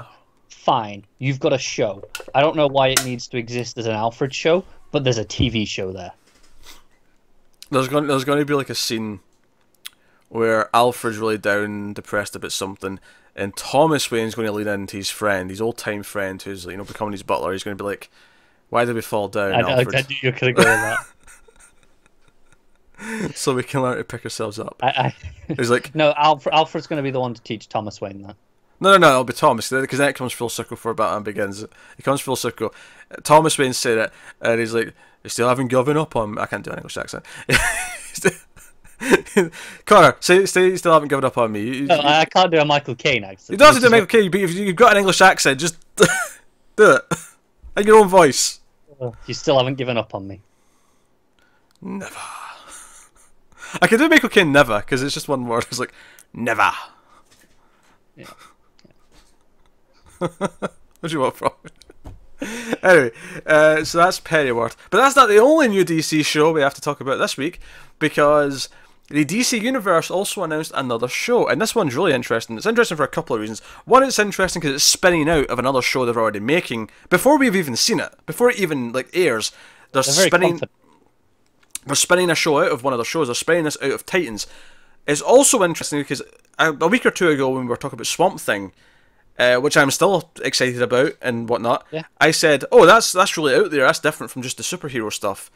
fine, you've got a show. I don't know why it needs to exist as an Alfred show, but there's a TV show there. There's going to be like a scene where Alfred's really down, depressed about something, and Thomas Wayne's going to lean into his friend, his old-time friend, who's becoming his butler. He's going to be like, "Why did we fall down, Alfred?" I knew you were going to go with that. So we can learn to pick ourselves up. He's like, no, Alfred's going to be the one to teach Thomas Wayne that. No, it'll be Thomas, because then it comes full circle for Batman Begins. It comes full circle. Thomas Wayne said it, and he's like, "You still haven't given up on me." I can't do an English accent. Connor, say you still haven't given up on me. I can't do a Michael Caine accent. You don't have to do a Michael Caine, but if you've got an English accent, just do it. In your own voice. You still haven't given up on me. Never. I could do Michael Caine never, because it's just one word. It's like, never. Yeah. What do you want from me? Anyway, so that's Pennyworth. But that's not the only new DC show we have to talk about this week, because the DC Universe also announced another show, and this one's really interesting. It's interesting for a couple of reasons. One, it's interesting because it's spinning out of another show they're already making, before we've even seen it. Before it even airs, they're spinning a show out of one of their shows. They're spinning this out of Titans. It's also interesting because a week or two ago when we were talking about Swamp Thing, which I'm still excited about and whatnot, yeah. I said, oh, that's really out there. That's different from just the superhero stuff.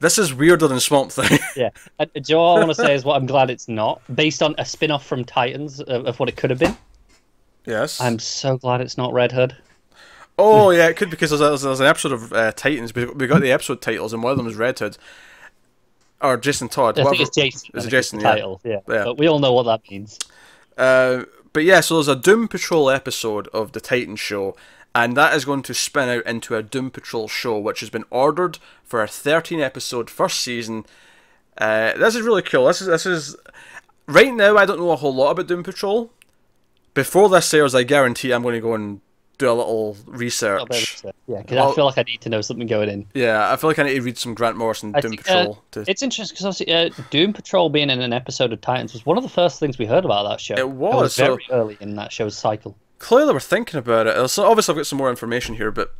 This is weirder than Swamp Thing. Yeah. Joe, all I want to say is what I'm glad it's not. Based on a spin-off from Titans of what it could have been. Yes. I'm so glad it's not Red Hood. Oh, yeah, it could, because there's an episode of Titans. We got the episode titles, and one of them is Red Hood. Or Jason Todd. I think it's Jason. It's Jason, yeah. Title, yeah. But we all know what that means. But yeah, so there's a Doom Patrol episode of the Titans show, and that is going to spin out into a Doom Patrol show, which has been ordered for a 13-episode first season. This is really cool. This is right now, I don't know a whole lot about Doom Patrol. Before this airs, I guarantee I'm going to go and do a little research. Yeah, because I feel like I need to know something going in. Yeah, I feel like I need to read some Grant Morrison Doom Patrol. It's interesting because obviously Doom Patrol being in an episode of Titans was one of the first things we heard about that show. It was very early in that show's cycle. Clearly, we're thinking about it. So obviously, I've got some more information here, but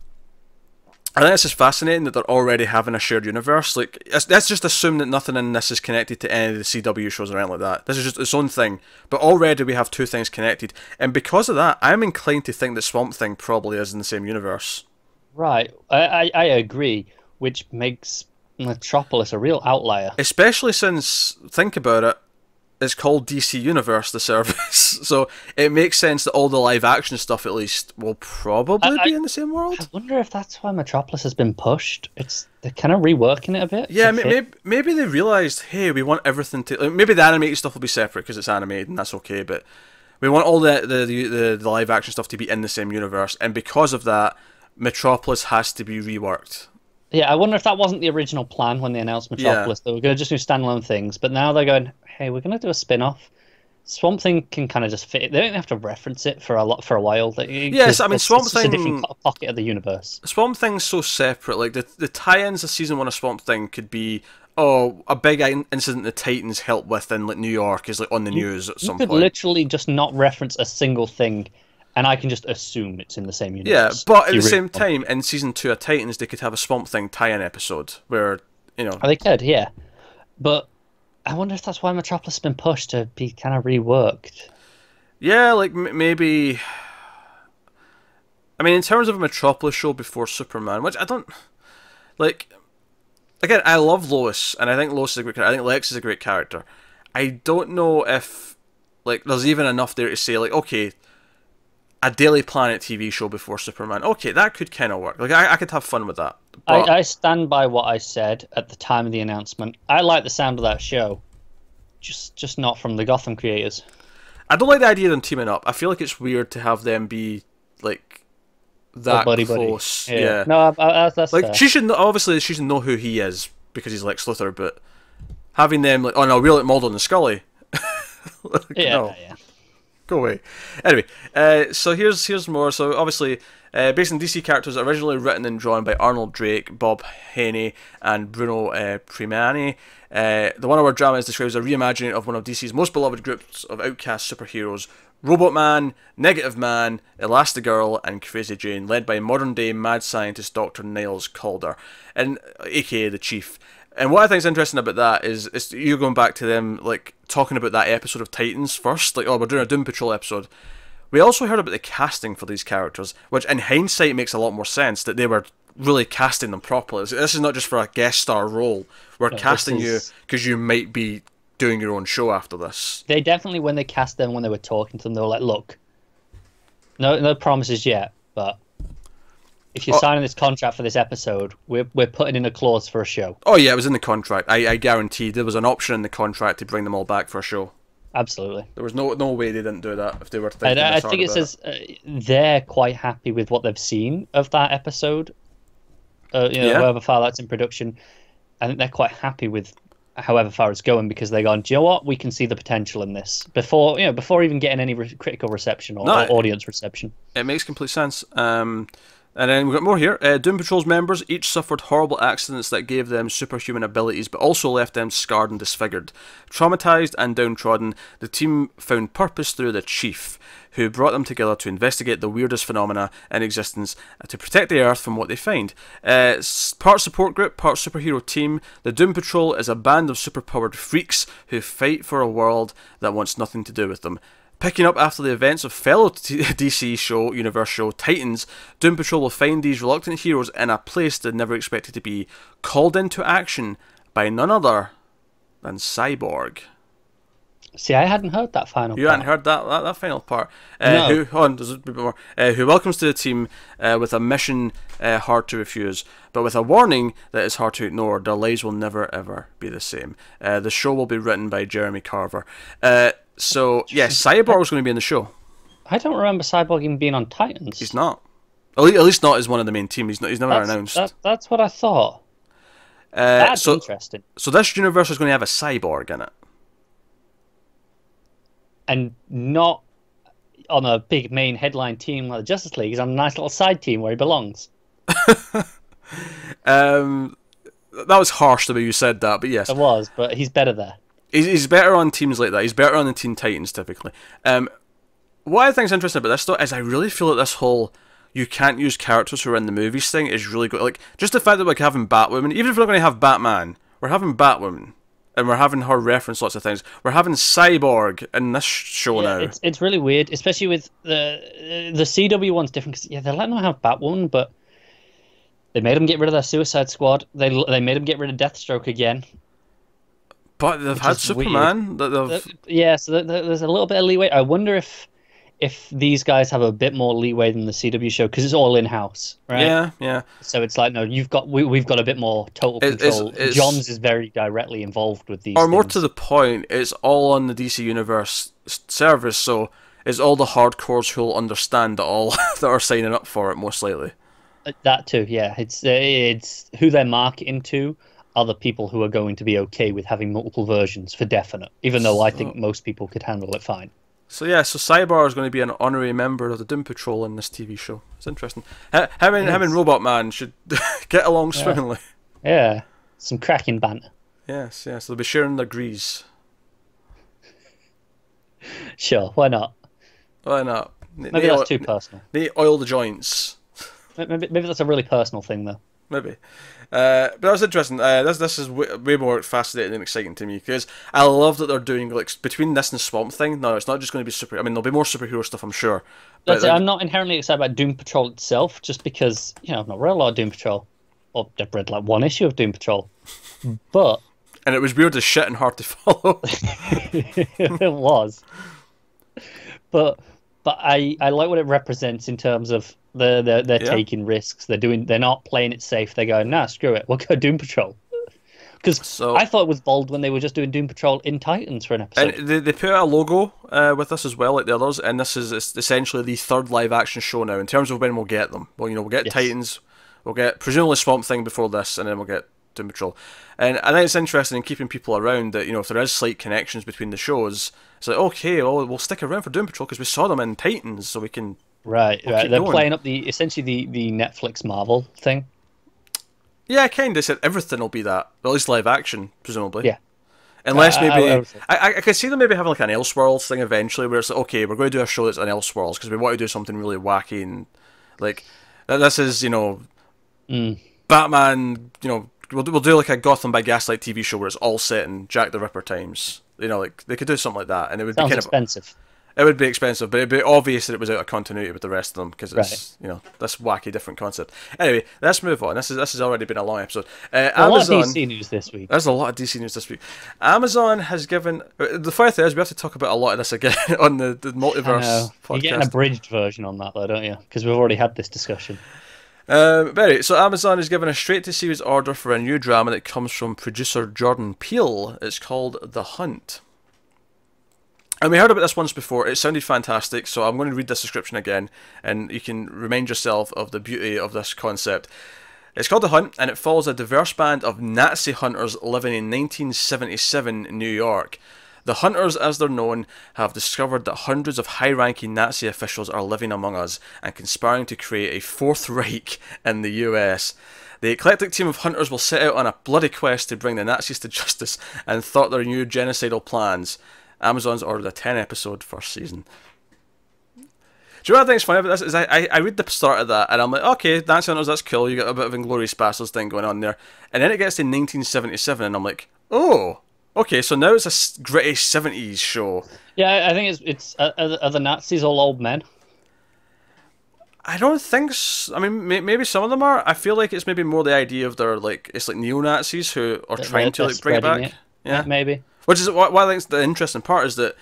I think it's just fascinating that they're already having a shared universe. Like, let's just assume that nothing in this is connected to any of the CW shows or anything like that. This is just its own thing. But already we have two things connected. And because of that, I'm inclined to think that Swamp Thing probably is in the same universe. Right. I agree, which makes Metropolis a real outlier. Especially since, think about it, it's called DC Universe, the service. So it makes sense that all the live action stuff, at least, will probably be in the same world. I wonder if that's why Metropolis has been pushed. They're kind of reworking it a bit. Yeah, maybe they realised, hey, we want everything to... Like, maybe the animated stuff will be separate because it's animated and that's okay, but we want all the live action stuff to be in the same universe, and because of that, Metropolis has to be reworked. Yeah, I wonder if that wasn't the original plan when they announced Metropolis. They were going to just do standalone things, but now they're going, hey, we're going to do a spin-off. Swamp Thing can kind of just fit it. They don't have to reference it for a while. Yes, I mean, Swamp Thing... It's a different pocket of the universe. Swamp Thing's so separate. Like, the tie-ins of Season 1 of Swamp Thing could be, a big incident the Titans helped with in New York is on the news at some point. You could literally just not reference a single thing, and I can just assume it's in the same universe. Yeah, but at the same time, in Season 2 of Titans, they could have a Swamp Thing tie-in episode where, Oh, they could, yeah. But I wonder if that's why Metropolis has been pushed to be kind of reworked. Yeah, like, maybe... I mean, in terms of a Metropolis show before Superman, which I don't... Like, again, I love Lois, and I think Lois is a great character. I think Lex is a great character. I don't know if, there's even enough there to say, okay... a Daily Planet TV show before Superman. Okay, that could kind of work. I could have fun with that. But I stand by what I said at the time of the announcement. I like the sound of that show, just not from the Gotham creators. I don't like the idea of them teaming up. I feel like it's weird to have them be that close. Buddy. Yeah. No, that's fair. She should know who he is because he's Lex Luthor. But having them oh no, we're like Mulder and Scully. No. Yeah. Go away. Anyway, so here's more. So obviously, based on DC characters originally written and drawn by Arnold Drake, Bob Haney, and Bruno Primani, the one-hour drama is described as a reimagining of one of DC's most beloved groups of outcast superheroes: Robot Man, Negative Man, Elastigirl, and Crazy Jane, led by modern-day mad scientist Dr. Niles Calder, and aka the Chief. And what I think is interesting about that is you going back to them, talking about that episode of Titans first, we're doing a Doom Patrol episode. We also heard about the casting for these characters, which in hindsight makes a lot more sense, that they were really casting them properly. This is not just for a guest star role. We're casting you because you might be doing your own show after this. They definitely, when they cast them, when they were talking to them, they were like, look, no promises yet, but... if you're signing this contract for this episode, we're putting in a clause for a show. Oh yeah, it was in the contract. I guarantee there was an option in the contract to bring them all back for a show. Absolutely. There was no way they didn't do that if they were thinking. I think it says they're quite happy with what they've seen of that episode. However far that's in production, I think they're quite happy with however far it's going because they're going, do you know what? We can see the potential in this before even getting any critical reception or audience reception. It makes complete sense. And then we've got more here. Doom Patrol's members each suffered horrible accidents that gave them superhuman abilities, but also left them scarred and disfigured. Traumatized and downtrodden, the team found purpose through the Chief, who brought them together to investigate the weirdest phenomena in existence to protect the Earth from what they find. Part support group, part superhero team, the Doom Patrol is a band of superpowered freaks who fight for a world that wants nothing to do with them. Picking up after the events of fellow DC universe show Titans, Doom Patrol will find these reluctant heroes in a place they never expected to be, called into action by none other than Cyborg. See, I hadn't heard that final part. You hadn't heard that final part. No. There's a bit more. Who welcomes to the team with a mission hard to refuse, but with a warning that is hard to ignore. Their lives will never ever be the same. The show will be written by Jeremy Carver. So, yes, Cyborg was going to be in the show. I don't remember Cyborg even being on Titans. He's not. At least not as one of the main team. He's never announced. That's what I thought. That's interesting. So this universe is going to have a Cyborg in it. And not on a big main headline team like the Justice League. He's on a nice little side team where he belongs. That was harsh the way you said that, but yes. It was, but he's better there. He's better on teams like that. He's better on the Teen Titans, typically. What I think is interesting about this, though, is I really feel that this whole you can't use characters who are in the movies thing is really good. Like, just the fact that we're having Batwoman, even if we're not going to have Batman, we're having Batwoman. And we're having her reference lots of things. We're having Cyborg in this show now. It's really weird, especially with the CW one's different. Cause, they're letting them have Batwoman, but they made them get rid of their Suicide Squad. They made them get rid of Deathstroke again. But they've had Superman. So there's a little bit of leeway. I wonder if these guys have a bit more leeway than the CW show because it's all in house, right? Yeah. So it's like, no, we've got a bit more total control. Johns is very directly involved with these. Or more to the point, it's all on the DC Universe service, so it's all the hardcores who'll understand that all that are signing up for it most likely. That too, yeah. It's who they're marketing to are the people who are going to be okay with having multiple versions for definite. Even though I think most people could handle it fine. So Cyborg is going to be an honorary member of the Doom Patrol in this TV show. It's interesting. Him and Robot Man should get along swimmingly. Yeah, some cracking banter. Yes, they'll be sharing their grease. Sure, why not? Why not? Maybe that's too personal. They oil the joints. Maybe that's a really personal thing, though. Maybe. But that was interesting. This is way more fascinating and exciting to me because I love that they're doing like between this and Swamp Thing. No, it's not just going to be super. I mean, there'll be more superhero stuff, I'm sure. But I'm not inherently excited about Doom Patrol itself, just because I've not read a lot of Doom Patrol, or I've read like one issue of Doom Patrol, but and it was weird as shit and hard to follow. It was, but I like what it represents in terms of they're taking risks. They're not playing it safe. They're going, nah, screw it, we'll go Doom Patrol. Because I thought it was bold when they were just doing Doom Patrol in Titans for an episode. And they put out a logo with this as well, like the others, and this is essentially the third live action show now in terms of when we'll get them. Well, we'll get Titans, we'll get presumably Swamp Thing before this, and then we'll get Doom Patrol. And I think it's interesting in keeping people around that, if there is slight connections between the shows, it's like, okay, well, we'll stick around for Doom Patrol because we saw them in Titans, so we can... Right. They're playing up essentially the Netflix Marvel thing. Yeah, I kind of said everything will be that. At least live action, presumably. Yeah. Unless maybe... I could see them maybe having like an Elseworlds thing eventually where it's like, okay, we're going to do a show that's an Elseworlds because we want to do something really wacky and like... This is, Batman, we'll do like a Gotham by Gaslight TV show where it's all set in Jack the Ripper times. Like they could do something like that and it would be kind expensive. It would be expensive, but it'd be obvious that it was out of continuity with the rest of them because it's this wacky different concept. Anyway, let's move on. This has already been a long episode. Amazon, a lot of DC news this week. There's a lot of DC news this week. Amazon has given the funny thing is we have to talk about a lot of this again on the multiverse podcast. You get an abridged version on that though, don't you? Because we've already had this discussion. So Amazon has given a straight-to-series order for a new drama that comes from producer Jordan Peele. It's called The Hunt. And we heard about this once before. It sounded fantastic, so I'm going to read this description again, and you can remind yourself of the beauty of this concept. It's called The Hunt, and it follows a diverse band of Nazi hunters living in 1977 New York. The hunters, as they're known, have discovered that hundreds of high-ranking Nazi officials are living among us and conspiring to create a Fourth Reich in the US. The eclectic team of hunters will set out on a bloody quest to bring the Nazis to justice and thwart their new genocidal plans. Amazon's ordered a 10-episode first season. Do you know what I think is funny about this? Is I read the start of that and I'm like, okay, Nazi hunters, that's cool. You got a bit of Inglourious Basterds thing going on there. And then it gets to 1977 and I'm like, oh, okay, so now it's a gritty 70s show. Yeah, I think it's are the Nazis all old men? I don't think so. I mean, maybe some of them are. I feel like it's maybe more the idea of they're like, it's like neo-Nazis who are trying to like bring it back. Yeah, maybe. Which is why I think the interesting part is that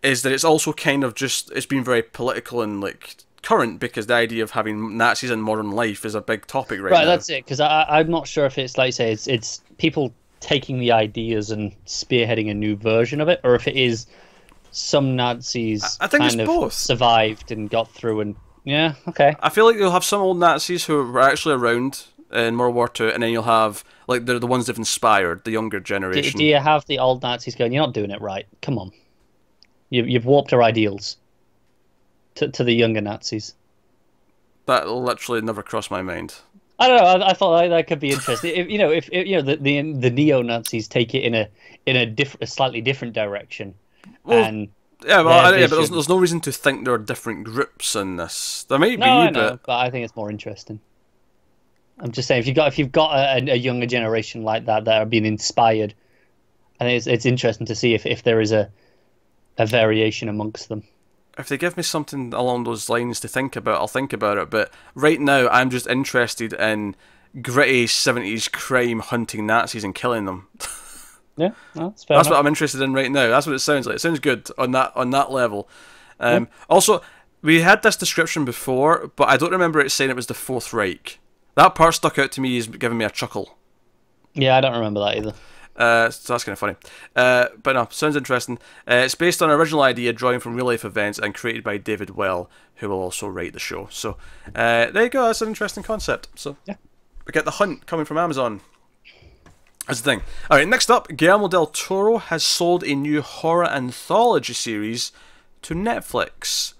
it's also kind of just, it's been very political and like current, because the idea of having Nazis in modern life is a big topic right now. Right, that's it, because I'm not sure if it's, like you say, it's people taking the ideas and spearheading a new version of it, or if it is some Nazis I think kind it's of both. Survived and got through and, yeah, okay. I feel like you'll have some old Nazis who were actually around in World War II, and then you'll have, like, they're the ones that have inspired the younger generation. Do you have the old Nazis going, you're not doing it right, come on. You've warped our ideals to the younger Nazis. That literally never crossed my mind. I don't know. I thought that could be interesting. If the neo-Nazis take it in a slightly different direction, well, and but there's no reason to think there are different groups in this. There might be, I know, but I think it's more interesting. I'm just saying, if you've got a younger generation like that are being inspired, I think it's interesting to see if there is a variation amongst them. If they give me something along those lines to think about, I'll think about it. But right now, I'm just interested in gritty 70s crime hunting Nazis and killing them. Yeah, that's fair. That's what I'm interested in right now. That's what it sounds like. It sounds good on that level. Also, we had this description before, but I don't remember it saying it was the Fourth Reich. That part stuck out to me as giving me a chuckle. Yeah, I don't remember that either. So that's kind of funny. But no, sounds interesting. It's based on an original idea drawing from real life events and created by David Well, who will also write the show. So there you go. That's an interesting concept. So yeah, we get The Hunt coming from Amazon. That's the thing. All right, next up, Guillermo del Toro has sold a new horror anthology series to Netflix.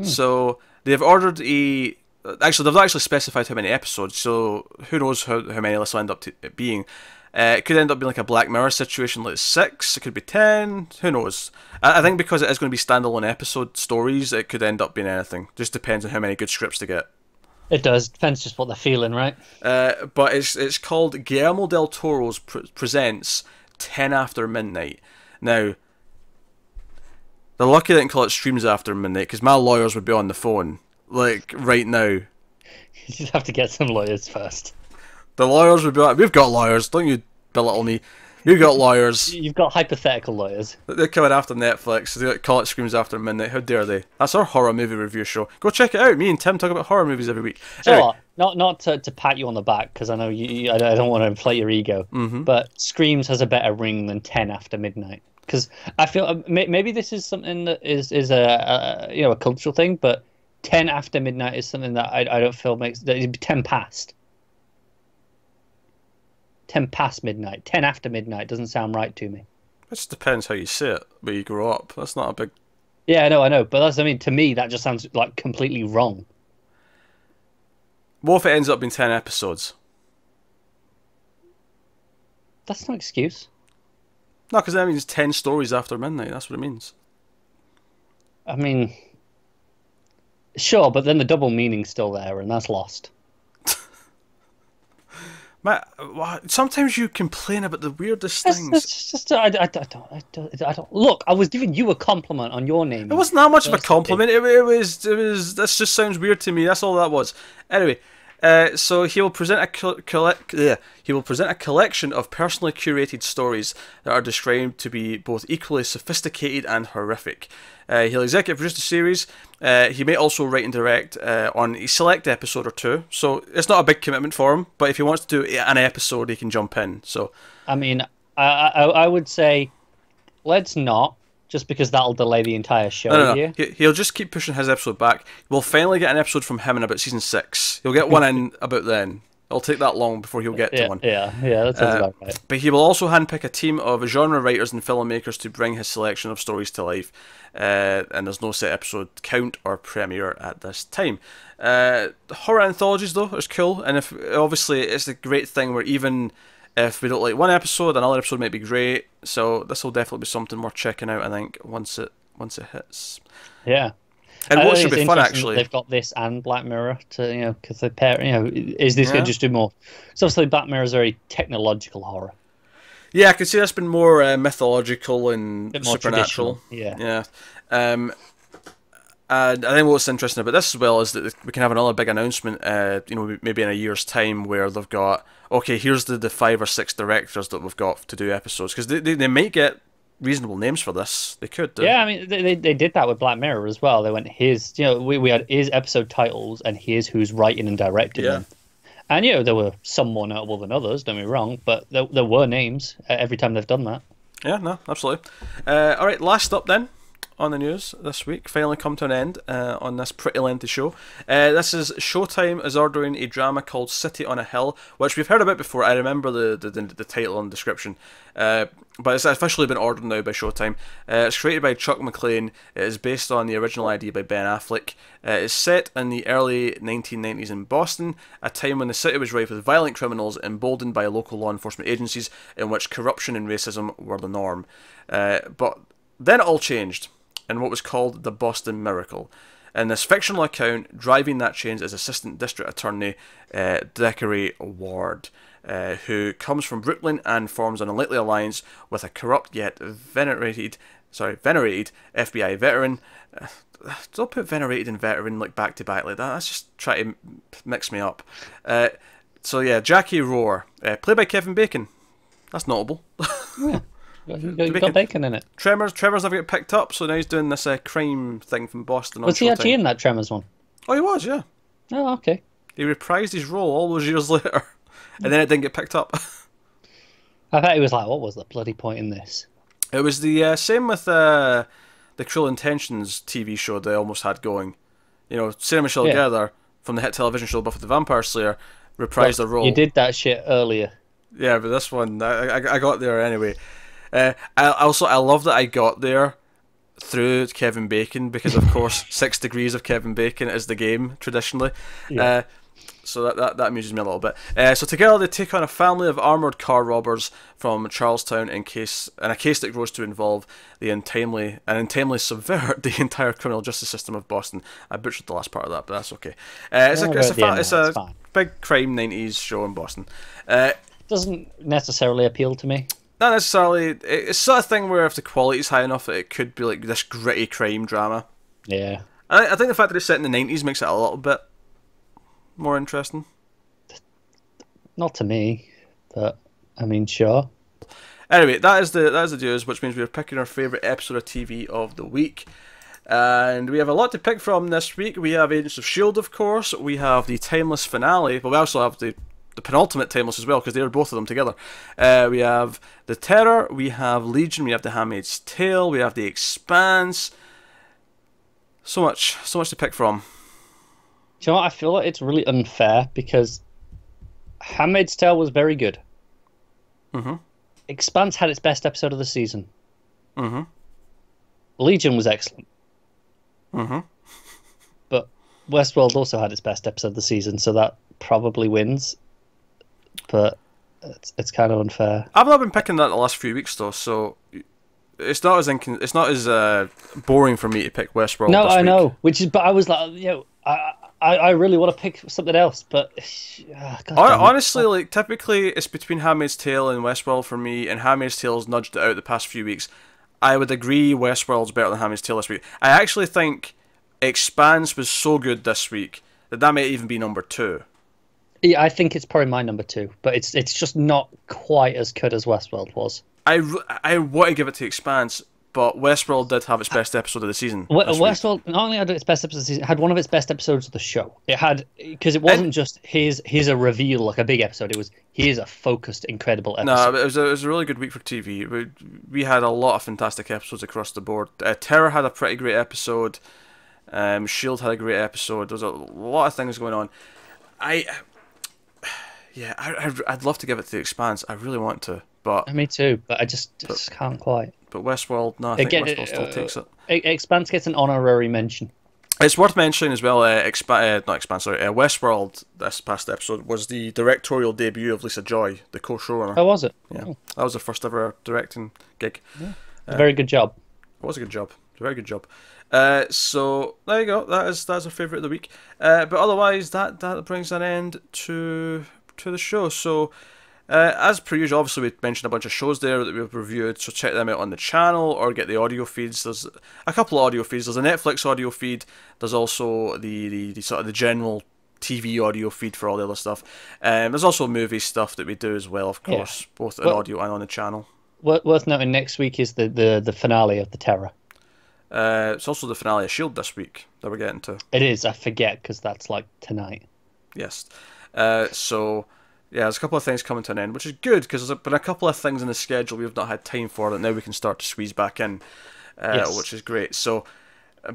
So they've ordered a. Actually, they've not actually specified how many episodes. So who knows how many this will end up being. It could end up being like a Black Mirror situation, like 6, it could be 10, who knows. I think because it is going to be standalone episode stories, it could end up being anything. Just depends on how many good scripts they get. It does, depends just what they're feeling, right? But it's called Guillermo del Toro's Presents 10 After Midnight. Now, they're lucky they didn't call it Streams After Midnight, because my lawyers would be on the phone, like, right now. You'd have to get some lawyers first. The lawyers would be like, we've got lawyers, don't you belittle me. You've got lawyers. You've got hypothetical lawyers. They're coming after Netflix, they call it Screams After Midnight, how dare they. That's our horror movie review show. Go check it out, me and Tim talk about horror movies every week. So anyway. Not to pat you on the back, because I know I don't want to inflate your ego, but Screams has a better ring than 10 After Midnight. Because I feel, maybe this is something that is a cultural thing, but 10 After Midnight is something that I don't feel makes, that it'd be 10 past. 10 past midnight. 10 after midnight doesn't sound right to me. It just depends how you see it, where you grow up. That's not a big... Yeah, I know. But to me, that just sounds like completely wrong. What if it ends up being 10 episodes? That's no excuse. No, because that means 10 stories after midnight. That's what it means. I mean... Sure, but then the double meaning's still there, and that's lost. Sometimes you complain about the weirdest things. That's just I don't. Look, I was giving you a compliment on your name. It wasn't that much of a compliment. It was. This just sounds weird to me. That's all that was. Anyway, so he will present a collection of personally curated stories that are described to be both equally sophisticated and horrific. He'll executive produce the series. He may also write and direct on a select episode or two. So it's not a big commitment for him. But if he wants to do an episode, he can jump in. So I mean, I would say let's not, just because that'll delay the entire show. No. He'll just keep pushing his episode back. We'll finally get an episode from him in about season 6. He'll get one in about then. It'll take that long before he'll get to one. Yeah, that sounds about right. But he will also handpick a team of genre writers and filmmakers to bring his selection of stories to life. And there's no set episode count or premiere at this time. Horror anthologies, though, is cool. And if obviously it's a great thing where even if we don't like one episode, another episode might be great. So this will definitely be something worth checking out, I think, once it hits. Yeah. And what should be fun, actually, they've got this and Black Mirror to, because they pair. Is this going to just do more? So obviously, Black Mirror is very technological horror. Yeah, I could see that's been more mythological and Bit more supernatural. Yeah. And I think what's interesting about this as well is that we can have another big announcement. Maybe in a year's time where they've got, okay, here's the 5 or 6 directors that we've got to do episodes, because they might get reasonable names for this. They could do. Yeah, I mean, they did that with Black Mirror as well. They went, we had his episode titles and here's who's writing and directing them. And, there were some more notable than others, don't get me wrong, but there were names every time they've done that. Yeah, no, absolutely. All right, last up then on the news this week, finally come to an end on this pretty lengthy show. This is Showtime is ordering a drama called City on a Hill, which we've heard about before. I remember the title and description, but it's officially been ordered now by Showtime. It's created by Chuck McLean. It is based on the original idea by Ben Affleck. It's set in the early 1990s in Boston, a time when the city was rife with violent criminals emboldened by local law enforcement agencies in which corruption and racism were the norm. But then it all changed in what was called the Boston Miracle. In this fictional account, driving that change is Assistant District Attorney Dickory Ward, who comes from Brooklyn and forms an unlikely alliance with a corrupt yet venerated FBI veteran. Don't put venerated and veteran like back to back like that. That's just trying to mix me up. Jackie Rohr, played by Kevin Bacon. That's notable. Yeah. You got Bacon in it. Tremors never get picked up, so now he's doing this crime thing from Boston. Was he actually in that Tremors one? Oh, he was, yeah. Oh, okay. He reprised his role all those years later, and then it didn't get picked up. I bet he was like, what was the bloody point in this? It was the same with the Cruel Intentions TV show they almost had going. Sarah Michelle Gellar from the hit television show Buffy the Vampire Slayer reprised the role. You did that shit earlier. Yeah, but this one, I got there anyway. I love that I got there through Kevin Bacon, because of course 6 Degrees of Kevin Bacon is the game traditionally. Yeah. So that amuses me a little bit. So together they take on a family of armoured car robbers from Charlestown in a case that grows to involve untimely subvert the entire criminal justice system of Boston. I butchered the last part of that, but that's okay. It's a big crime 90s show in Boston. Doesn't necessarily appeal to me. Not necessarily. It's sort of thing where if the quality is high enough that it could be like this gritty crime drama. Yeah. I think the fact that it's set in the 90s makes it a little bit more interesting. Not to me, but I mean, sure. Anyway, that is the news, which means we're picking our favourite episode of TV of the week. And we have a lot to pick from this week. We have Agents of S.H.I.E.L.D., of course. We have the Timeless finale, but we also have the penultimate Timeless as well, because they're both of them together. We have The Terror, we have Legion, we have The Handmaid's Tale, we have The Expanse. So much to pick from. Do you know what? I feel like it's really unfair, because Handmaid's Tale was very good. Mm-hmm. Expanse had its best episode of the season. Mm-hmm. Legion was excellent. Mm-hmm. But Westworld also had its best episode of the season, so that probably wins. But it's kind of unfair. I've not been picking that the last few weeks though, so it's not as boring for me to pick Westworld. No, I week. know. But I was like, I really want to pick something else, but honestly, typically it's between Handmaid's Tale and Westworld for me, and Handmaid's Tale's nudged it out the past few weeks. I would agree Westworld's better than Handmaid's Tale this week. I actually think Expanse was so good this week that may even be number 2. Yeah, I think it's probably my number 2, but it's just not quite as good as Westworld was. I want to give it to Expanse, but Westworld did have its best episode of the season. Westworld not only had its best episode of the season, it had one of its best episodes of the show. It had, because it wasn't just here's a reveal, like a big episode. It was here's a focused, incredible episode. No, it was a really good week for TV. We had a lot of fantastic episodes across the board. Terror had a pretty great episode. S.H.I.E.L.D. had a great episode. There's a lot of things going on. Yeah, I'd love to give it to The Expanse. I really want to, but Me too, but I just can't quite. but Westworld, no, I think Again, Westworld still takes it. Expanse gets an honorary mention. It's worth mentioning as well. Not Expanse, sorry. Westworld. This past episode was the directorial debut of Lisa Joy, the co-showrunner. How was it? Yeah, Oh, that was her first ever directing gig. yeah. Very good job. It was a good job. It was a very good job. So there you go. That's our favourite of the week. But otherwise, that brings an end to the show. So as per usual, obviously we mentioned a bunch of shows there that we've reviewed. So check them out on the channel or get the audio feeds. There's a couple of audio feeds. There's a Netflix audio feed. There's also the sort of the general TV audio feed for all the other stuff. There's also movie stuff that we do as well, of course, both in audio and on the channel. Worth noting, next week is the finale of The Terror. It's also the finale of S.H.I.E.L.D. this week that we're getting to. It is. I forget because that's like tonight. Yes. So, yeah, there's a couple of things coming to an end, which is good because there's been a couple of things in the schedule we've not had time for that now we can start to squeeze back in, which is great. So,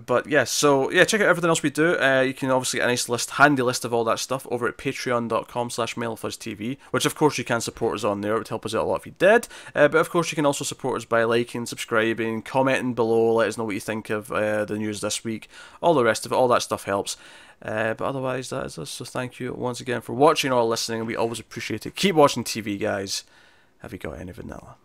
but yeah, check out everything else we do. You can obviously get a nice handy list of all that stuff over at patreon.com/MailFuzzTV, which of course you can support us on there. It would help us out a lot if you did. But of course you can also support us by liking, subscribing, commenting below, let us know what you think of the news this week. All the rest of it, all that stuff helps. But otherwise, that is us. So thank you once again for watching or listening. We always appreciate it. Keep watching TV, guys. Have you got any vanilla?